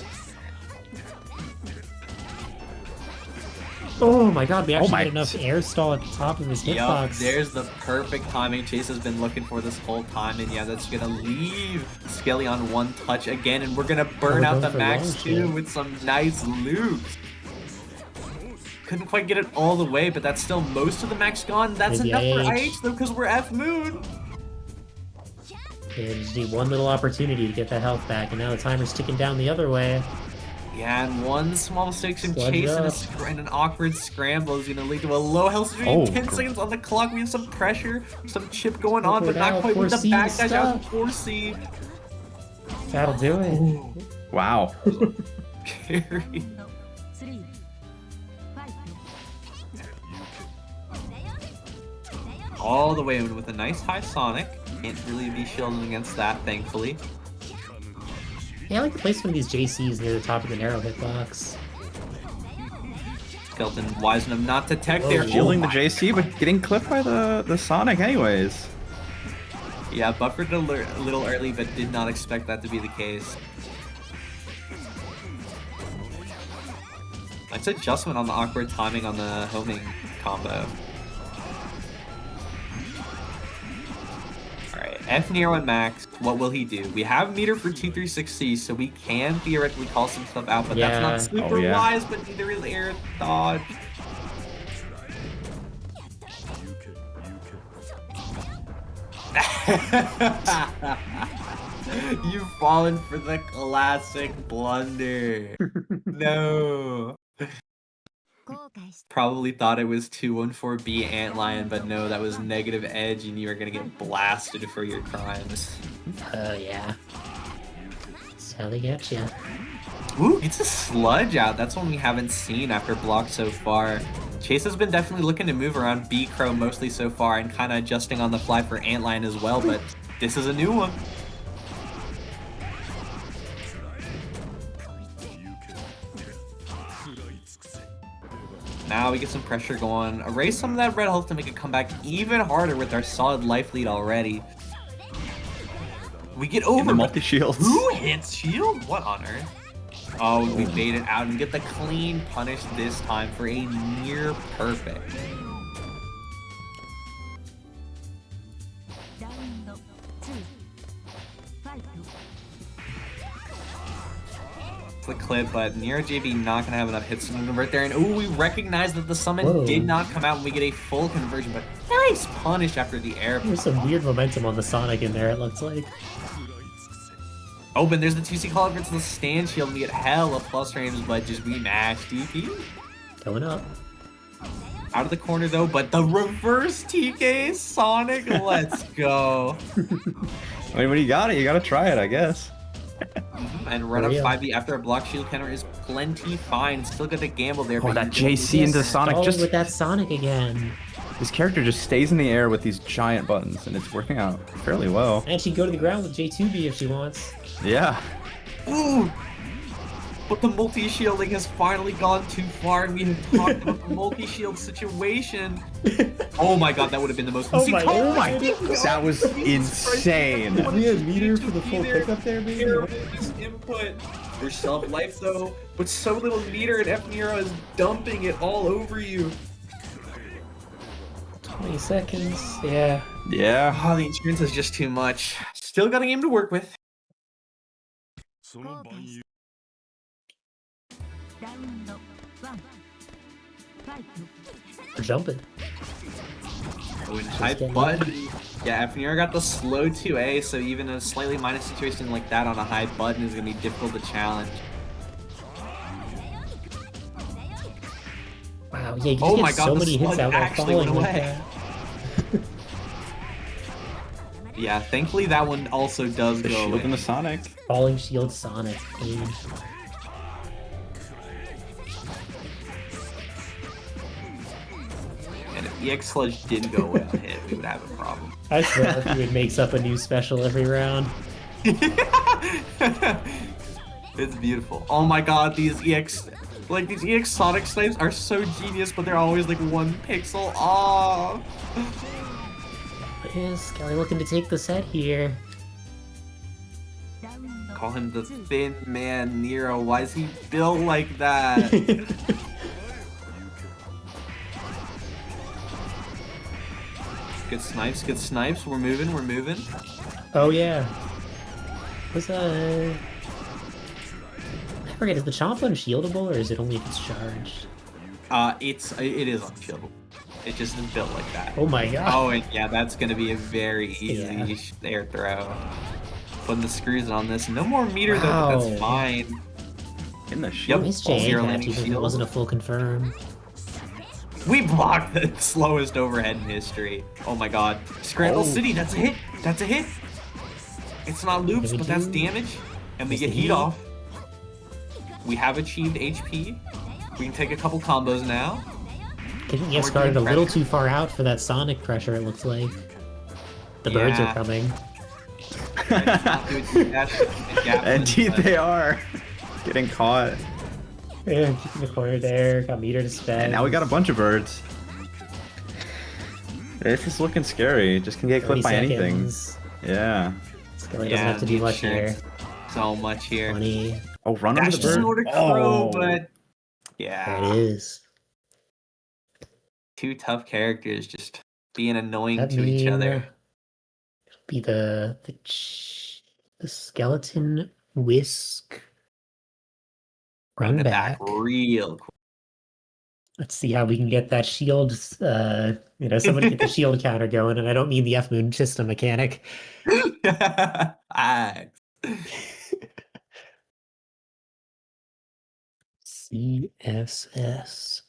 Oh my god, we actually my- get enough air stall at the top of his Yup, hitbox. there's the perfect timing Chase has been looking for this whole time, and yeah, that's gonna leave Skelly on one touch again, and we're gonna burn we're out going the for max long too shot. with some nice loops. Couldn't quite get it all the way, but that's still most of the max gone. That's Maybe enough for IH. IH though, because we're F Moon. Yeah, just need one little opportunity to get that health back, and now the timer's ticking down the other way. Yeah, and one small mistake from Sludge Chase up. and an awkward scramble is going to lead to a low health situation. Oh, 10 God. seconds on the clock. We have some pressure, some chip going on, but Forward not out, quite with the 4C, backdash out stop. 4C. That'll do it. Wow. Carry. All the way in with a nice high Sonic. Can't really be shielding against that, thankfully. Yeah, I like to place one of these JCs near the top of the narrow hitbox. Skeleton wise enough not to tech Whoa. there. Shielding Oh the my- JC, but getting clipped by the Sonic anyways. Yeah, buffered a little early, but did not expect that to be the case. Nice adjustment on the awkward timing on the homing combo. Alright, F-Nero and Max, what will he do? We have meter for 236C, so we can theoretically call some stuff out, but Yeah. that's not super Oh, yeah. wise, but neither is air dodge. You've fallen for the classic blunder. No. Probably thought it was 214B Antlion, but no, that was negative edge, and you are gonna get blasted for your crimes. Oh yeah. That's how they get you. Ooh, it's a sludge out. That's one we haven't seen after block so far. Chase has been definitely looking to move around B-Crow mostly so far and kind of adjusting on the fly for Antlion as well, but this is a new one. Now we get some pressure going. Erase some of that red health to make it come back even harder with our solid life lead already. We get over the multi-shields. Who hits shield? What on earth? Oh, we bait it out and get the clean punish this time for a near perfect. The clip, but Nero JB not gonna have enough hits to convert there. And ooh, we recognize that the summon did not come out and we get a full conversion, but nice punish after the air. There's some weird momentum on the Sonic in there, it looks like. Oh, but there's the 2C call over to the stand shield and we get hella plus frames, but just rematch DP. Going up. Out of the corner though, but the reverse TK Sonic, let's go. I mean, when you got it, you gotta try it, I guess. And run up 5B after a block shield counter is plenty fine. Still got to gamble there. Oh, that JC into Sonic just with that Sonic again. This character just stays in the air with these giant buttons, and it's working out fairly well. And she can go to the ground with J2B if she wants. Yeah. Ooh! But the multi-shielding has finally gone too far, and we have talked about the multi-shield situation. Oh my god, that would have been the most... Oh my god! That was insane! We had meter for the full pickup there, maybe? Input yourself life though, but so little meter, and F-Nero is dumping it all over you. 20 seconds, yeah. Yeah. Oh, the insurance is just too much. Still got a game to work with. We're jumping. Oh, and high button. Yeah, F-Nero got the slow 2A, so even a slightly minus situation like that on a high button is going to be difficult to challenge. Wow, yeah, you just get so many hits out while falling like that. Yeah, thankfully that one also does The go shield away. in the Sonic. Falling shield Sonic. And if EX Sludge didn't go away on hit, we would have a problem. I swear if it makes up a new special every round. It's beautiful. Oh my god, these EX Sonic snipes are so genius, but they're always like 1 pixel off. Yeah, Skelly looking to take the set here. Call him the thin man Nero. Why is he built like that? Good snipes, good snipes. We're moving, we're moving. Oh yeah. Was I forget, is the chomp one shieldable or is it only if it's charged? It is unshieldable. It just is built like that. Oh my god. Oh, and yeah, that's gonna be a very easy air throw. Putting the screws on this. No more meter though, but that's fine. In the shield. Nice All zero J landing even if it shield. wasn't a full confirm. We blocked the slowest overhead in history. Oh my god. Scramble City, that's a hit. That's a hit. It's not loops, but that's damage. And we get heat off. We have achieved HP. We can take a couple combos now. I think he started a little too far out for that Sonic pressure, it looks like. The birds are coming. Indeed they are. Getting caught. Yeah, keeping the corner there, got meter to spend. And now we got a bunch of birds. This is looking scary. Just can get clipped by anything. Yeah. Skelly doesn't have to do much here. So much here. 20. Oh, run over That's the just bird. an order crow, Oh. but yeah. There it is. 2 tough characters just being annoying That to each other. Be the skeleton whisk. Run back. Real quick. Let's see how we can get that shield, somebody get the shield counter going, and I don't mean the F-Moon system mechanic. Alright. CSS.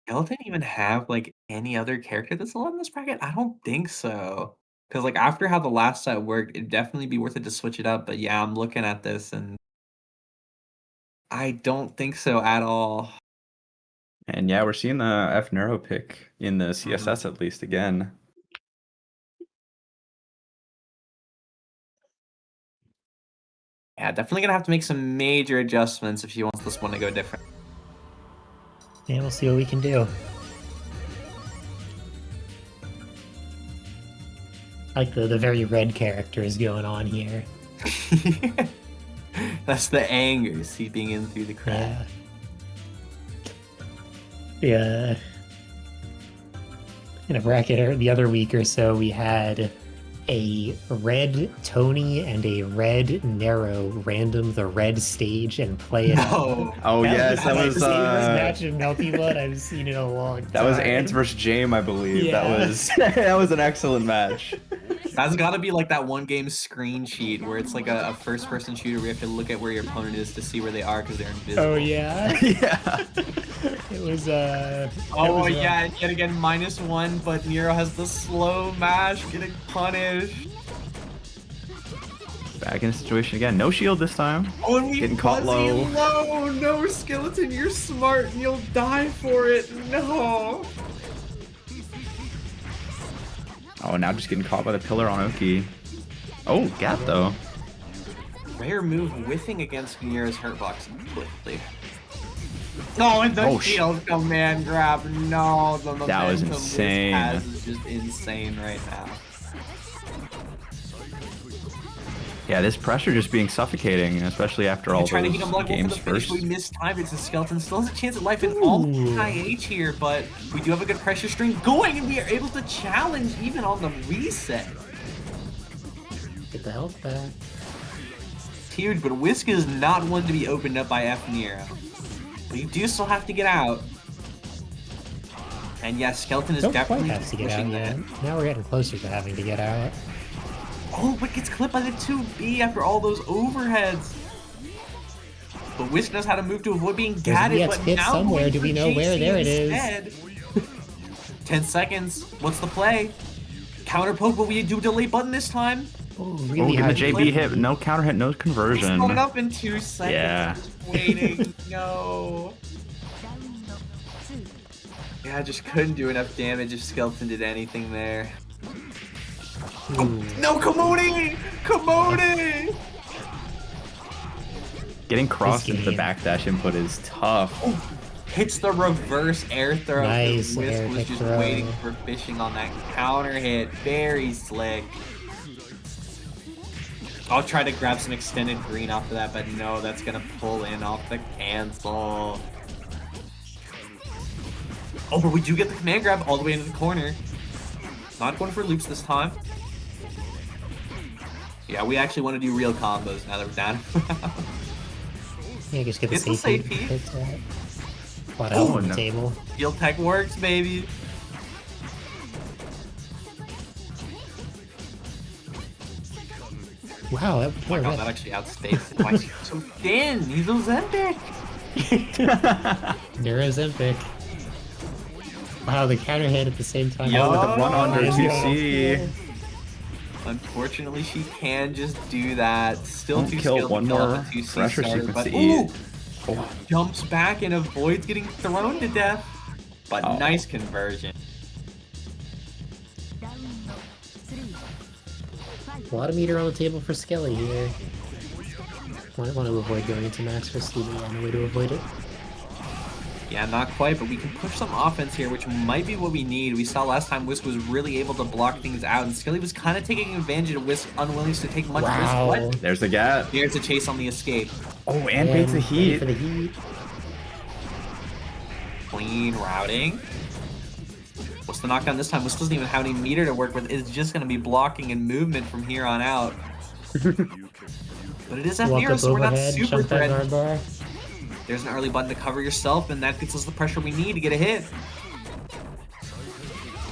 Skeleton even have like any other character that's allowed in this bracket? I don't think so. Because like after how the last set worked, it'd definitely be worth it to switch it up. But yeah, I'm looking at this and I don't think so at all. And yeah, we're seeing the F-Nero pick in the CSS at least again. Yeah, definitely gonna have to make some major adjustments if she wants this one to go different. Yeah, we'll see what we can do. Like the very red character is going on here. That's the anger seeping in through the crack. Yeah. In a bracket the other week or so, we had a red Tony and a red Nero random the red stage and play it. No. Oh yes, that was the match of Melty Blood I've seen in a long time. that was Ants versus Jame, I believe. Yeah. That was that was an excellent match. That's got to be like that one game screen sheet where it's like a first-person shooter where you have to look at where your opponent is to see where they are because they're invisible. Oh yeah. Yeah. It was Oh yeah, and yet again -1, but Nero has the slow mash getting punished. Back in the situation again. No shield this time. Oh, and we Getting caught fuzzy low. No, Skeleton, you're smart and you'll die for it. No. Oh, now just getting caught by the pillar on Oki. Oh, gap though. Rare move whiffing against Nero's hurtbox quickly. No, and the shield command grab. No, the momentum That was insane. Wiz has is just insane right now. Yeah, this pressure just being suffocating, especially after all Trying to those get him lucky for games the finish, first. we missed time. It's a Skeleton still has a chance at life and almost high H here, but we do have a good pressure string going, and we are able to challenge even on the reset. Get the health back. It's huge, but Whisk is not one to be opened up by F-Nero. But you do still have to get out. And yes, Skeleton is Don't definitely quite have to get pushing out that. yet. Now we're getting closer to having to get out. Oh, but gets clipped by the 2B after all those overheads. But Whisk knows how to move to avoid being gadded, but hit now somewhere. going Do we for know where? JC There it is. instead. 10 seconds. What's the play? Counter poke, but we do delay button this time. Oh, Oh, really getting the high JB hit. No counter hit, no It's conversion. going up in 2 seconds. Yeah. Just waiting. No. Yeah, I just couldn't do enough damage if Skeleton did anything there. Oh, no, Komode! Komode! Getting crossed This into the game. backdash input is tough. Oh, hits the reverse air throw. Nice Whisk air was kick just throw. waiting for fishing on that counter hit. Very slick. I'll try to grab some extended green off of that, but no, that's gonna pull in off the cancel. Oh, but we do get the command grab all the way into the corner. Not going for loops this time. Yeah, we actually want to do real combos now that we're down. Yeah, just get the It's the safety. safety. Hit that. What else on the no. table? Field tech works, baby. Wow, that, Oh my god, that actually outspaced. Why is he so thin? He's Ozempic. Nero's epic. Wow, the counter hit at the same time. Yo, Oh, with the run under Nice 2C. Unfortunately, she can just do that. Still Don't too kill skilled one to kill more off a 2C pressure starter, sequence but to eat. ooh, jumps back and avoids getting thrown to death. But Oh. nice conversion. A lot of meter on the table for Skelly here. Might want to avoid going into max risky, but yeah, no way to avoid it. Yeah, not quite, but we can push some offense here, which might be what we need. We saw last time Whisk was really able to block things out, and Skelly was kind of taking advantage of Whisk's unwillingness to take much Wow. risk. What? There's the gap. There's a chase on the escape. Oh, and baits the ready heat. for the heat. Clean routing. What's the knockdown this time? Whisk doesn't even have any meter to work with. It's just going to be blocking and movement from here on out. But it is Walk F-Nero, up so we're not overhead, super jump that threatened. guard bar. There's an early button to cover yourself, and that gets us the pressure we need to get a hit.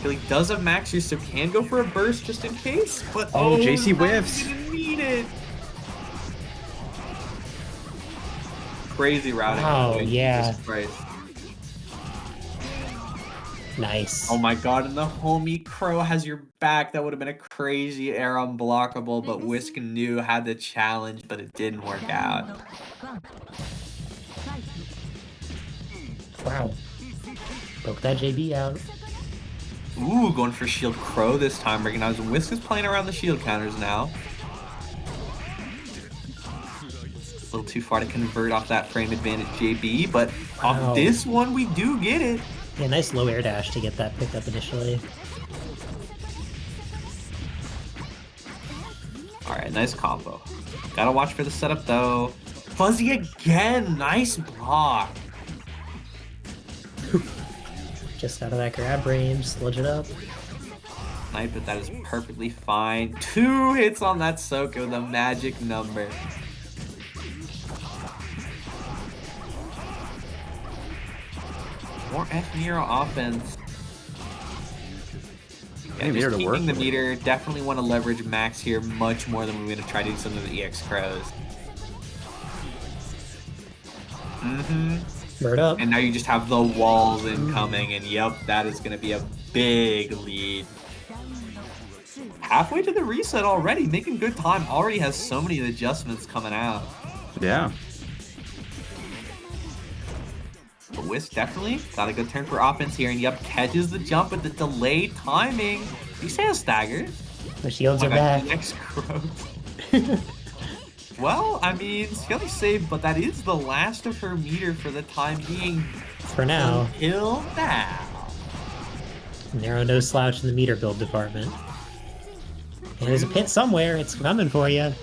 He does have max use, so can go for a burst just in case. But Oh, JC not whiffs. gonna need it. Crazy routing. Wow, by the way, yeah. Jesus Christ. Nice. Oh my god, and the homie Crow has your back. That would have been a crazy air unblockable, but Whisk knew had the challenge, but it didn't work out. Wow. Poke that JB out. Ooh, going for shield Crow this time. Recognizing Whisk is playing around the shield counters now. A little too far to convert off that frame advantage JB, but Wow. off this one we do get it. Yeah, nice low air dash to get that picked up initially. Alright, nice combo. Gotta watch for the setup though. Fuzzy again! Nice block! Just out of that grab range, sludge it up. Snipe, but that is perfectly fine. 2 hits on that Soko, the magic number. More F-Nero offense. Yeah, Meter just to work keeping the with. meter. Definitely want to leverage Max here much more than we're going to try doing some of the EX Crows. Bird up. And now you just have the walls incoming, and yep, that is going to be a big lead. Halfway to the reset already, making good time. Already has so many adjustments coming out. Yeah. But Whisk definitely got a good turn for offense here, and yep, catches the jump with the delayed timing. You say a stagger? The shields Oh are my God, back. next Crow. Well, I mean, Skelly saved, but that is the last of her meter for the time being. For now. Until now. Nero no slouch in the meter build department. And there's a pit somewhere, it's coming for you.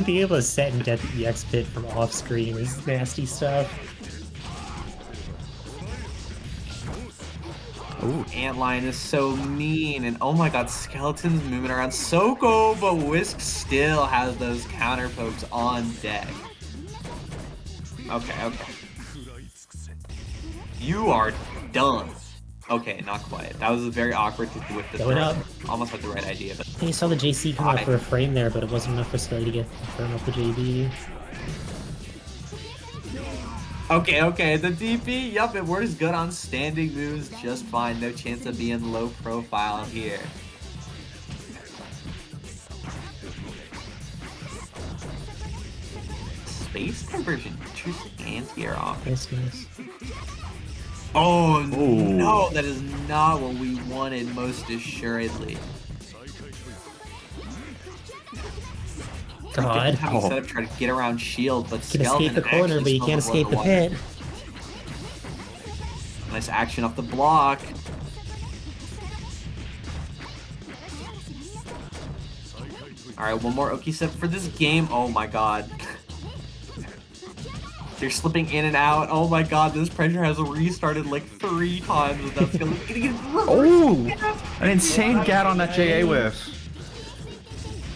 Being able to set and get the EX pit from off screen is nasty stuff. Ooh. Antline is so mean, and oh my god, Skeleton's moving around Soko, but Whisk still has those counter pokes on deck. Okay. You are done. Okay, not quite. That was very awkward to do with the Going throw. up. Almost had the right idea, but You saw the JC come up for a frame there, but it wasn't enough for Skelly to get firm up the JB. okay, the DP, yup, it works good on standing moves just fine. No chance of being low profile here. Space conversion, interesting anti-air off. Nice. Oh Ooh. no, that is not what we wanted most assuredly. God. Having set up try to get around shield, but You can escape the corner, but you can't escape the pit. Nice action off the block. Alright, one more Oki set for this game. Oh my god. They're slipping in and out. Oh my god, this pressure has restarted like 3 times with that skill. Oh! An insane gat on that JA whiff.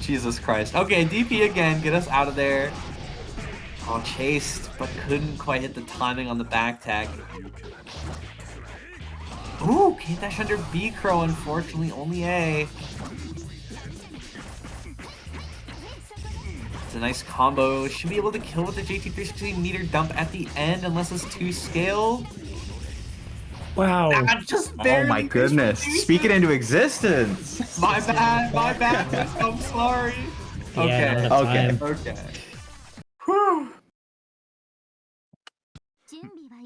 Jesus Christ. Okay, DP again. Get us out of there. Oh, chased, but couldn't quite hit the timing on the back tech. Ooh, can't dash under B Crow, unfortunately. Only A. It's a nice combo. Should be able to kill with the JT360 meter dump at the end unless it's 2 scale. Wow. Ah, just barely. Oh my goodness. Speak it into existence. My bad, Whisk, I'm sorry. Yeah, Okay, not enough okay. time. okay. Whew.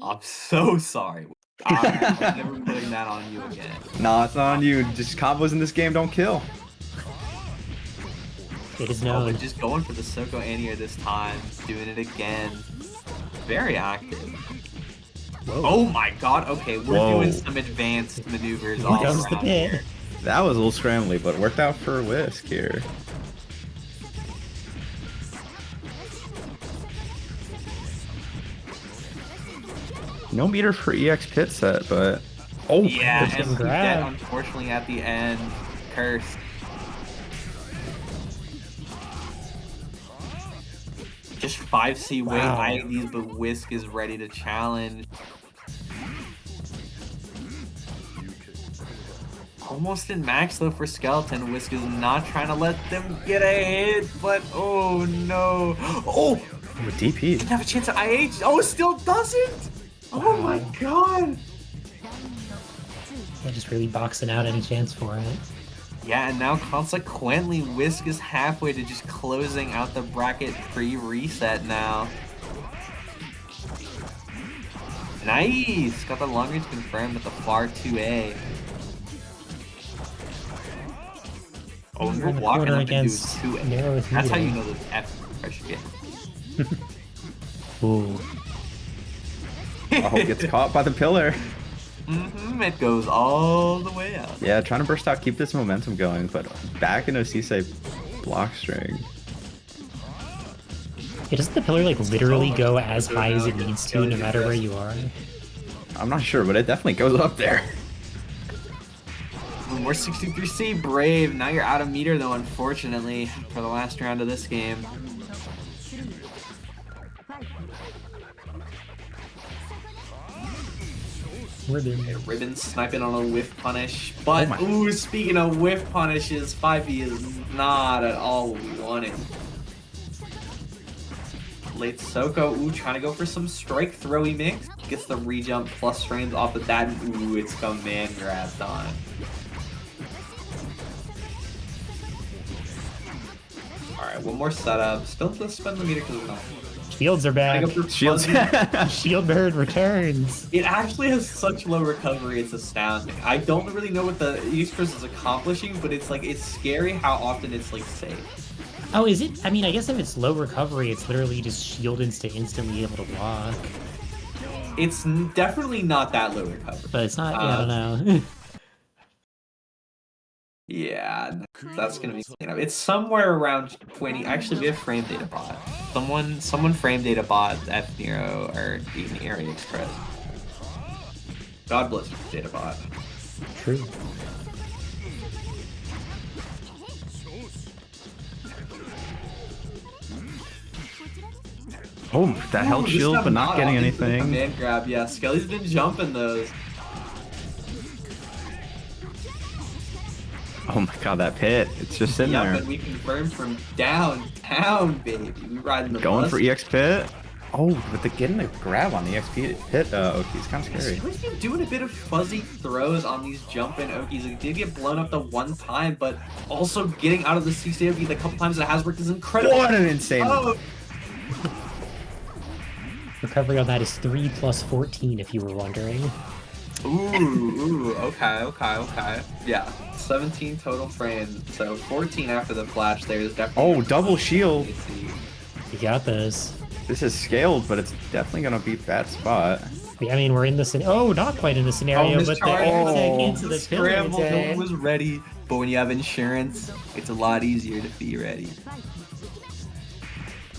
I'm so sorry. I'm never putting that on you again. Nah, it's not on you. Just combos in this game don't kill. It is Oh, known. but just going for the Soko Annier this time. Doing it again. Very active. Whoa. Oh my god, okay, we're Whoa. doing some advanced maneuvers Here all comes the around pit. here. That was a little scrambly, but worked out for Whisk here. No meter for EX pit set, but oh Yeah, Push and and dead, grab. unfortunately at the end. Cursed. Just 5C weight Wow. IDs, but Whisk is ready to challenge. Almost in max though for Skeleton. Whisk is not trying to let them get a hit, but oh no. Oh! With DP. Didn't have a chance at IH. Oh, still doesn't! Oh my god! Yeah, just really boxing out any chance for it. Yeah, and now consequently, Whisk is halfway to just closing out the bracket pre-reset now. Nice! Got the long range confirmed at the far 2A. Oh, We're we're in the walking corner up into against 2A. Nero with That's how you H-Hime. know the F pressure game. Ooh. Oh, gets caught by the pillar. It goes all the way out. Yeah, trying to burst out, keep this momentum going, but back into C-Sei block string. Yeah, doesn't the pillar like literally go as high as it needs to, no matter where you are? I'm not sure, but it definitely goes up there. More 63C, Brave. Now you're out of meter though, unfortunately, for the last round of this game. Ribbon sniping on a whiff punish, but ooh, speaking of whiff punishes, 5e is not at all what we wanted. Late Soko, ooh, trying to go for some strike throwy mix. Gets the rejump plus frames off of that, and ooh, it's command grab time. Alright, one more setup. Still just spend the meter because we're not. Shields are back. Shields. Shield bird returns. It actually has such low recovery, it's astounding. I don't really know what the East-Coast is accomplishing, but it's like, it's scary how often it's like safe. Oh, is it? I mean, I guess if it's low recovery, it's literally just shield instantly able to block. It's definitely not that low recovery. But it's not, yeah, I don't know. Yeah, that's gonna be clean up. It's somewhere around 20. Actually, we have frame data bot. Someone frame data bot F-Nero or even Area Express. God bless you, data bot. True. Oh, that held Ooh, shield, this but not getting off into the anything. Command grab, yeah. Skelly's been jumping those. Oh my god, that pit. It's just sitting Yeah, there. but we confirmed from downtown, baby. We riding the Going bus. for EX pit. Oh, but getting the grab on the EX pit, Oki's kind of scary. He's been doing a bit of fuzzy throws on these jump-in Okies. It did get blown up the one time, but also getting out of the C-Sei Oki the couple times it has worked is incredible. What an insane... Oh, Recovery on that is 3 plus 14, if you were wondering. ooh, okay. Yeah, 17 total frames, so 14 after the flash there is definitely... Oh, double shield. You got those. This is scaled, but it's definitely going to be that spot. Yeah, I mean, we're in the oh, not quite in the scenario, but the air into the pillar scramble, no attack. one was ready. But when you have insurance, it's a lot easier to be ready.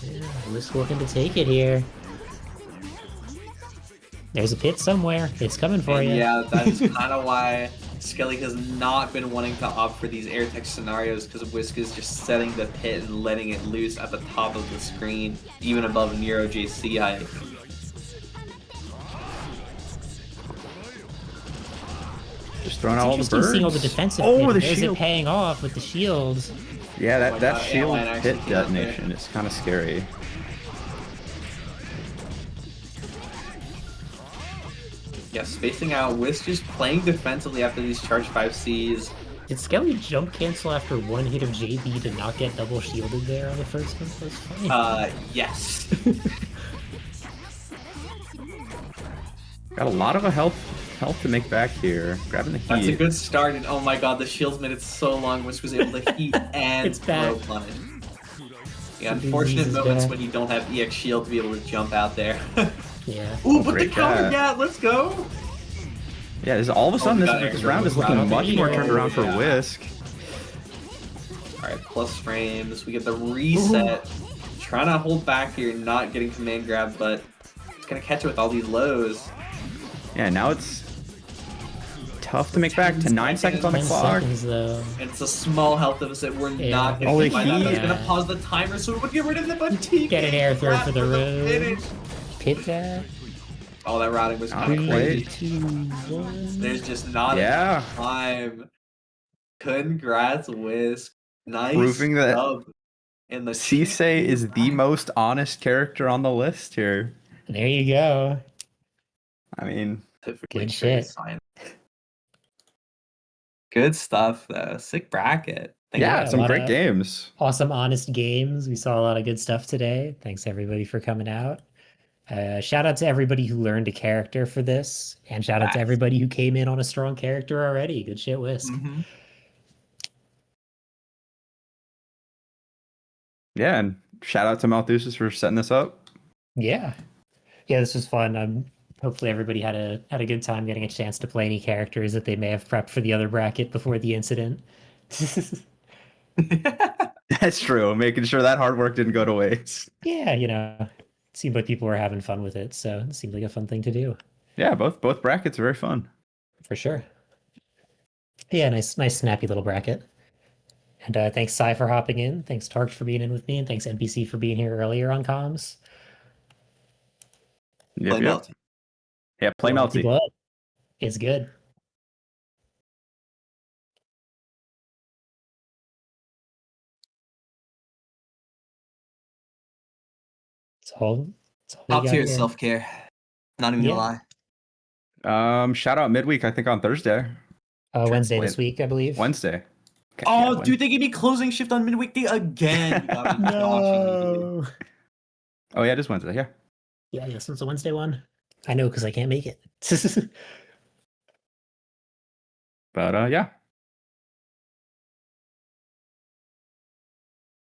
Yeah, Whisk looking to take it here. There's a pit somewhere. It's coming for you. Yeah, that's kind of why Skelly has not been wanting to opt for these air tech scenarios, because Whisk is just setting the pit and letting it loose at the top of the screen, even above Nero JC height. Just throwing out all the Interesting birds. seeing all the defensive Oh, pit. the There's shield. it paying off with the shields. Yeah, Oh my that God, shield Airline actually pit came out there. detonation is kind of scary. Yeah, spacing out. Whisk just playing defensively after these charge 5Cs. Did Skelly jump cancel after one hit of JB to not get double shielded there on the first one? That's funny. Yes. Got a lot of health to make back here. Grabbing the heat. That's a good start, and oh my god, the shields made it so long. Whisk was able to heat and It's back. throw punish. Yeah, The unfortunate disease is moments back. when you don't have EX shield to be able to jump out there. Yeah. Ooh, but the great counter cat. gat, let's go! Yeah, all of a sudden we got this air round is round looking of much more meter. turned around for Yeah. Whisk. Alright, plus frames. We get the reset. Trying to hold back here, not getting command grab, but it's gonna catch it with all these lows. Yeah, now it's tough to make back to 9 seconds on the 10 clock. seconds though. And it's a small health deficit. We're Yeah. not gonna Holy keep by that. That's heat. gonna pause the timer, so we would get rid of the boutique. Get an air throw Grab for the finish. road. Pit that. Oh, that routing was kind of Not crazy. quite. 3, 2, 1. There's just not Yeah. enough time. Congrats, Whisk. Nice Proving that dub in the C-Sei is the bracket. most honest character on the list here. There you go. I mean, Typically Good trade shit. sign. Good stuff though. Sick bracket. Thank yeah, a some lot great of- games. Awesome, honest games. We saw a lot of good stuff today. Thanks everybody for coming out. Shout out to everybody who learned a character for this, and shout out to Facts. everybody who came in on a strong character already. Good shit, Whisk. Mhm. Yeah, and shout out to Malthusas for setting this up. Yeah, this was fun. Hopefully everybody had a good time getting a chance to play any characters that they may have prepped for the other bracket before the incident. That's true. Making sure that hard work didn't go to waste. Yeah, it seemed like people were having fun with it, so it seemed like a fun thing to do. Yeah, both brackets are very fun. For sure. Yeah, nice snappy little bracket. And thanks, Sai, for hopping in. Thanks, Tark, for being in with me. And thanks, NPC, for being here earlier on comms. Yep, Play yep. Melty. Yeah, play Melty. Blood. It's good. It's all we Top got tier here. self care. Not even gonna lie. Shout out midweek, I think on Thursday. Wednesday Translate. this week, I believe. Wednesday. Okay, Oh, yeah, dude, they gave me closing shift on midweek day again. You got me joshing. Oh yeah, it is Wednesday. Yeah. Yeah, this one's a Wednesday one. I know because I can't make it. But yeah,